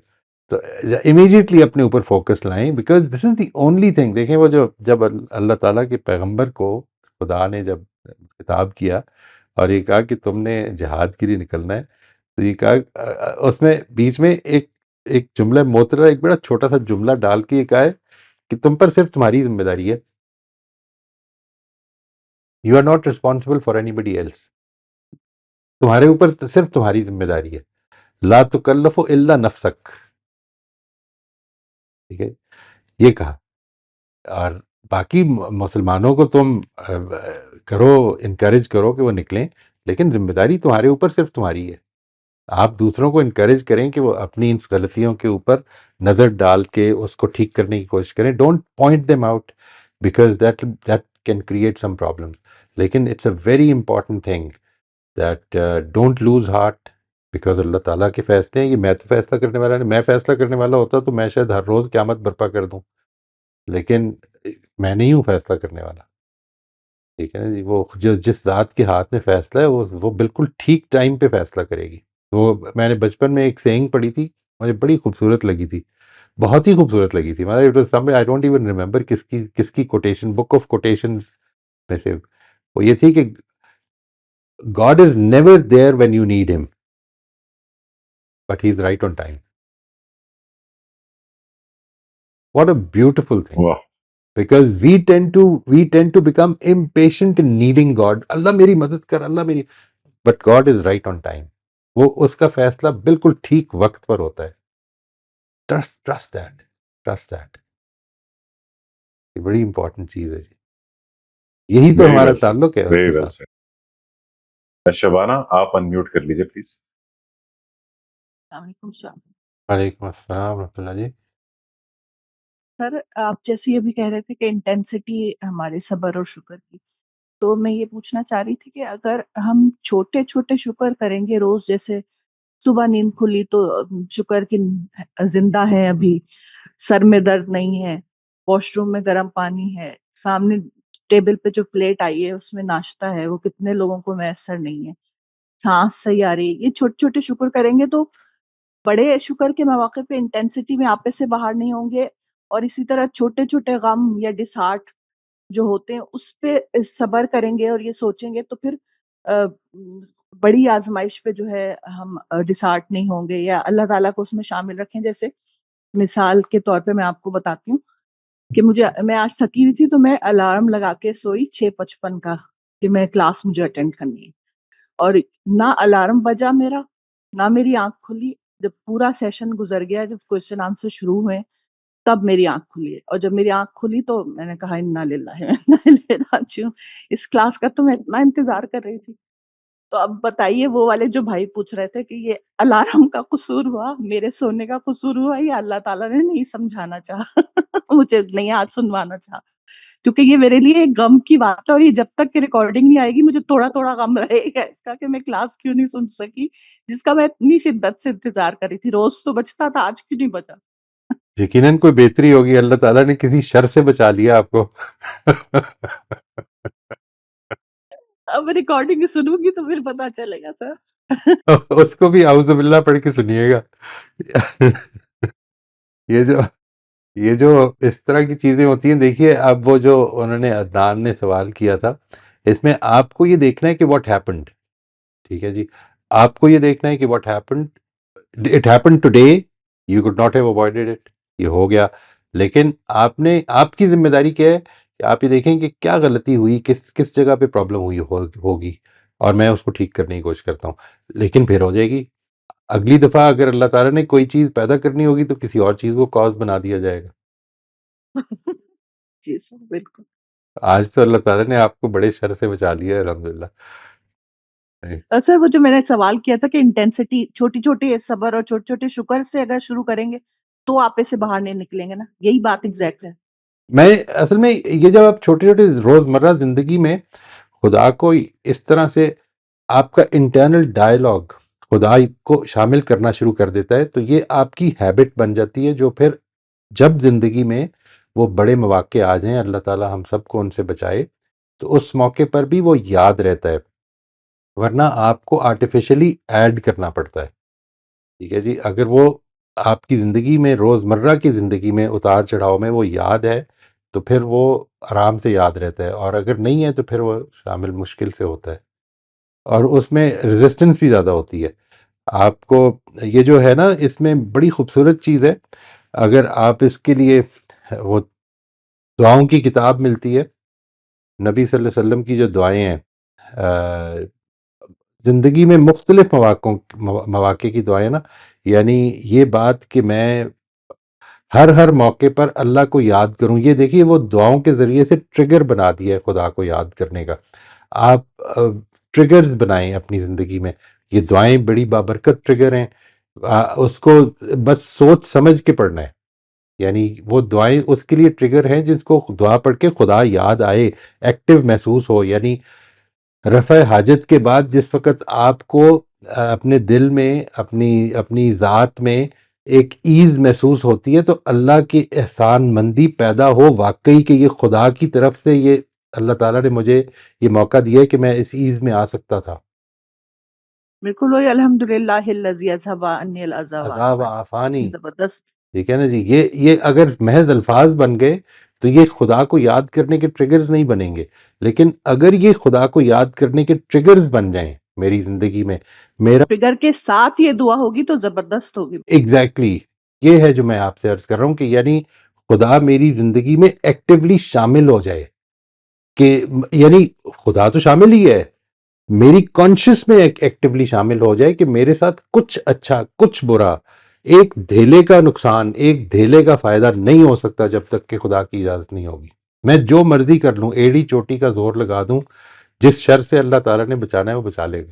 تو امیجیٹلی اپنے اوپر فوکس لائیں، because this is the only thing. دیکھیں وہ جب اللہ تعالیٰ کے پیغمبر کو خدا نے جب خطاب کیا اور یہ کہا کہ تم نے جہاد کے لیے نکلنا ہے، تو یہ کہا اس میں بیچ میں ایک جملہ موترا، ایک بڑا چھوٹا سا جملہ ڈال کے یہ کہا ہے کہ تم پر صرف تمہاری ذمہ داری ہے. You are not responsible for anybody else. تمہارے اوپر صرف تمہاری ذمہ داری ہے. لا تکلف الا نفسک. ٹھیک ہے، یہ کہا. اور باقی مسلمانوں کو تم کرو، انکریج کرو کہ وہ نکلیں، لیکن ذمہ داری تمہارے اوپر صرف تمہاری ہے. آپ دوسروں کو انکریج کریں کہ وہ اپنی ان غلطیوں کے اوپر نظر ڈال کے اس کو ٹھیک کرنے کی کوشش کریں. Don't point them out because that can create some problems. لیکن it's a very important thing that don't lose heart because Allah تعالیٰ کے فیصلے ہیں. یہ میں تو فیصلہ کرنے والا نہیں. میں فیصلہ کرنے والا ہوتا تو میں شاید ہر روز قیامت برپا کر دوں، لیکن میں نہیں ہوں فیصلہ کرنے والا. ٹھیک ہے نا جی. وہ جو جس ذات کے ہاتھ میں فیصلہ ہے وہ بالکل ٹھیک ٹائم پہ فیصلہ کرے گی. وہ میں نے بچپن میں ایک سینگ پڑھی تھی، مجھے بڑی خوبصورت لگی تھی، بہت ہی خوبصورت لگی تھی. آئی ڈونٹ ایون ریمبر کس کی کوٹیشن، بک آف کوٹیشنز میں سے وہ یہ تھی کہ God is never there when you need him, but he's right on time. What a beautiful thing. واہ Because we tend to become impatient in needing God. اللہ میری مدد کر، اللہ میری، but God is right on time. وہ اس کا فیصلہ بالکل ٹھیک وقت پر ہوتا ہے. Trust that. یہ بڑی امپورٹنٹ چیز ہے جی. یہی تو ویری ہمارا ویل سیڈ، تعلق ہے اس ویری کے ویل ساتھ. سیڈ. شبانہ آپ انمیوٹ کر لیجیے پلیز. السلام علیکم سر. وعلیکم السلام ورحمۃ اللہ جی. سر آپ جیسے ابھی کہہ رہے تھے کہ انٹینسٹی ہمارے صبر اور شکر کی، تو میں یہ پوچھنا چاہ رہی تھی کہ اگر ہم چھوٹے چھوٹے شکر کریں گے روز، جیسے صبح نیند کھلی تو شکر کی زندہ ہے، ابھی سر میں درد نہیں ہے، واش روم میں گرم پانی ہے، سامنے ٹیبل پہ جو پلیٹ آئی ہے اس میں ناشتہ ہے، وہ کتنے لوگوں کو میسر نہیں ہے، سانس صحیح آ رہی ہے. یہ چھوٹے چھوٹے شکر کریں گے تو بڑے شکر کے مواقع پہ انٹینسٹی میں آپے سے باہر نہیں ہوں گے، اور اسی طرح چھوٹے چھوٹے غم یا ڈسہارٹ جو ہوتے ہیں اس پہ صبر کریں گے اور یہ سوچیں گے تو پھر بڑی آزمائش پہ جو ہے ہم ڈسہارٹ نہیں ہوں گے، یا اللہ تعالیٰ کو اس میں شامل رکھیں. جیسے مثال کے طور پہ میں آپ کو بتاتی ہوں کہ میں آج تھکی ہوئی تھی تو میں الارم لگا کے سوئی 6:55 کا کہ میں کلاس مجھے اٹینڈ کرنی ہے، اور نہ الارم بجا میرا، نہ میری آنکھ کھلی. جب پورا سیشن گزر گیا، جب کوشچن آنسر شروع ہوئے تب میری آنکھ کھلی ہے، اور جب میری آنکھ کھلی تو میں نے کہا انا للہ و انا الیہ راجعون. اس کلاس کا تو میں اتنا انتظار کر رہی تھی. تو اب بتائیے، وہ والے جو بھائی پوچھ رہے تھے کہ یہ الارم کا قصور ہوا، میرے سونے کا قصور ہوا، یا اللہ تعالیٰ نے نہیں سمجھانا چاہا مجھے نہیں آج سنوانا چاہا، کیونکہ یہ میرے لیے ایک غم کی بات ہے، اور یہ جب تک کہ ریکارڈنگ نہیں آئے گی مجھے تھوڑا تھوڑا غم رہے گا اس کا کہ میں کلاس کیوں نہیں سن سکی، جس کا میں اتنی شدت سے انتظار کر رہی تھی. روز تو بچتا تھا، آج کیوں نہیں بچا؟ یقیناً کوئی بہتری ہوگی، اللہ تعالیٰ نے کسی شر سے بچا لیا آپ کو. اب ریکارڈنگ سنوں گی تو پھر پتا چلے گا سر. اس کو بھی اعوذ باللہ پڑھ کے سنیے گا. یہ جو اس طرح کی چیزیں ہوتی ہیں، دیکھیے اب وہ جو انہوں نے عدنان نے سوال کیا تھا، اس میں آپ کو یہ دیکھنا ہے کہ واٹ ہیپنڈ. ٹھیک ہے جی، آپ کو یہ دیکھنا ہے کہ what happened. It happened today, you could not have avoided it, یہ ہو گیا. لیکن آپ کی ذمہ داری کیا ہے کہ آپ یہ دیکھیں کہ کیا غلطی ہوئی، کس جگہ پہ پرابلم ہوگی، اور میں اس کو ٹھیک کرنے کی کوشش کرتا ہوں. لیکن پھر ہو جائے گی. اگلی دفعہ اگر اللہ تعالیٰ نے کوئی چیز پیدا کرنی ہوگی تو کسی اور چیز کو کاز بنا دیا جائے گا. جی سر، بالکل. آج تو اللہ تعالیٰ نے آپ کو بڑے شر سے بچا لیا ہے، الحمدللہ. سر وہ جو میں نے سوال کیا تھا کہ انٹینسٹی چھوٹی چھوٹی صبر اور چھوٹے چھوٹے شکر سے اگر شروع کریں گے تو آپے سے باہر نہیں نکلیں گے نا، یہی بات ایگزیکٹ ہے. میں اصل میں یہ جب آپ چھوٹے چھوٹے روزمرہ زندگی میں خدا کو اس طرح سے آپ کا انٹرنل ڈائلاگ خدا کو شامل کرنا شروع کر دیتا ہے، تو یہ آپ کی ہیبٹ بن جاتی ہے، جو پھر جب زندگی میں وہ بڑے مواقع آ جائیں، اللہ تعالیٰ ہم سب کو ان سے بچائے، تو اس موقع پر بھی وہ یاد رہتا ہے. ورنہ آپ کو آرٹیفیشلی ایڈ کرنا پڑتا ہے. ٹھیک ہے جی، اگر وہ آپ کی زندگی میں روزمرہ کی زندگی میں اتار چڑھاؤ میں وہ یاد ہے تو پھر وہ آرام سے یاد رہتا ہے، اور اگر نہیں ہے تو پھر وہ شامل مشکل سے ہوتا ہے، اور اس میں ریزسٹنس بھی زیادہ ہوتی ہے. آپ کو یہ جو ہے نا، اس میں بڑی خوبصورت چیز ہے. اگر آپ اس کے لیے وہ دعاؤں کی کتاب ملتی ہے، نبی صلی اللہ علیہ وسلم کی جو دعائیں ہیں، زندگی میں مختلف مواقع کی دعائیں نا، یعنی یہ بات کہ میں ہر موقع پر اللہ کو یاد کروں، یہ دیکھیے وہ دعاؤں کے ذریعے سے ٹریگر بنا دیا ہے خدا کو یاد کرنے کا. آپ ٹریگرز بنائیں اپنی زندگی میں. یہ دعائیں بڑی بابرکت ٹریگر ہیں. اس کو بس سوچ سمجھ کے پڑھنا ہے. یعنی وہ دعائیں اس کے لیے ٹریگر ہیں جس کو دعا پڑھ کے خدا یاد آئے، ایکٹیو محسوس ہو. یعنی رفع حاجت کے بعد جس وقت آپ کو اپنے دل میں اپنی ذات میں ایک ایز محسوس ہوتی ہے تو اللہ کی احسان مندی پیدا ہو واقعی کہ یہ خدا کی طرف سے یہ اللہ تعالیٰ نے مجھے یہ موقع دیا کہ میں اس ایز میں آ سکتا تھا. بالکل وہی الحمدللہ الذی اذھب عنی العذاب عذاب آفانی، زبردست. ٹھیک ہے نا جی. یہ اگر محض الفاظ بن گئے تو یہ خدا کو یاد کرنے کے ٹریگرز نہیں بنیں گے. لیکن اگر یہ خدا کو یاد کرنے کے ٹریگرز بن جائیں میری زندگی میں، میرا فگر کے ساتھ یہ دعا ہوگی تو زبردست ہوگی. ایگزیکٹلی یہ ہے جو میں آپ سے عرض کر رہا ہوں کہ یعنی خدا میری زندگی میں ایکٹیولی شامل ہو جائے. کہ یعنی خدا تو شامل ہی ہے، میری کانشیس میں ایکٹیولی شامل ہو جائے کہ میرے ساتھ کچھ اچھا کچھ برا، ایک دھیلے کا نقصان ایک دھیلے کا فائدہ نہیں ہو سکتا جب تک کہ خدا کی اجازت نہیں ہوگی. میں جو مرضی کر لوں، ایڑی چوٹی کا زور لگا دوں، جس شر سے اللہ تعالیٰ نے بچانا ہے وہ بچا لے گا.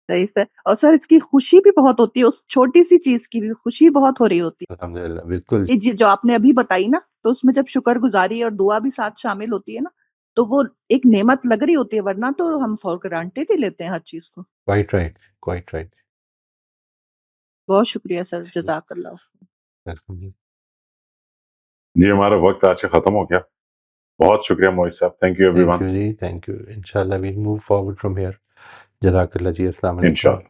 صحیح سر. اور سر اس کی خوشی بھی بہت ہوتی ہے، اس چھوٹی سی چیز کی بھی خوشی بہت ہو رہی ہوتی ہے. الحمدللہ بالکل. یہ جو آپ نے ابھی بتائی نا، تو اس میں جب شکر گزاری اور دعا بھی ساتھ شامل ہوتی ہے نا، تو وہ ایک نعمت لگ رہی ہوتی ہے، ورنہ تو ہم فور گرانٹیڈ ہی لیتے ہیں ہر چیز کو. Quite right quite right. بہت شکریہ سر، جزاک اللہ. جی ہمارا وقت آج کا ختم ہو گیا. بہت شکریہ موئز صاحب. Thank you everyone. جی تھینک یو. انشاءاللہ we move forward from here. جزاک اللہ جی. السلام علیکم. انشاءاللہ.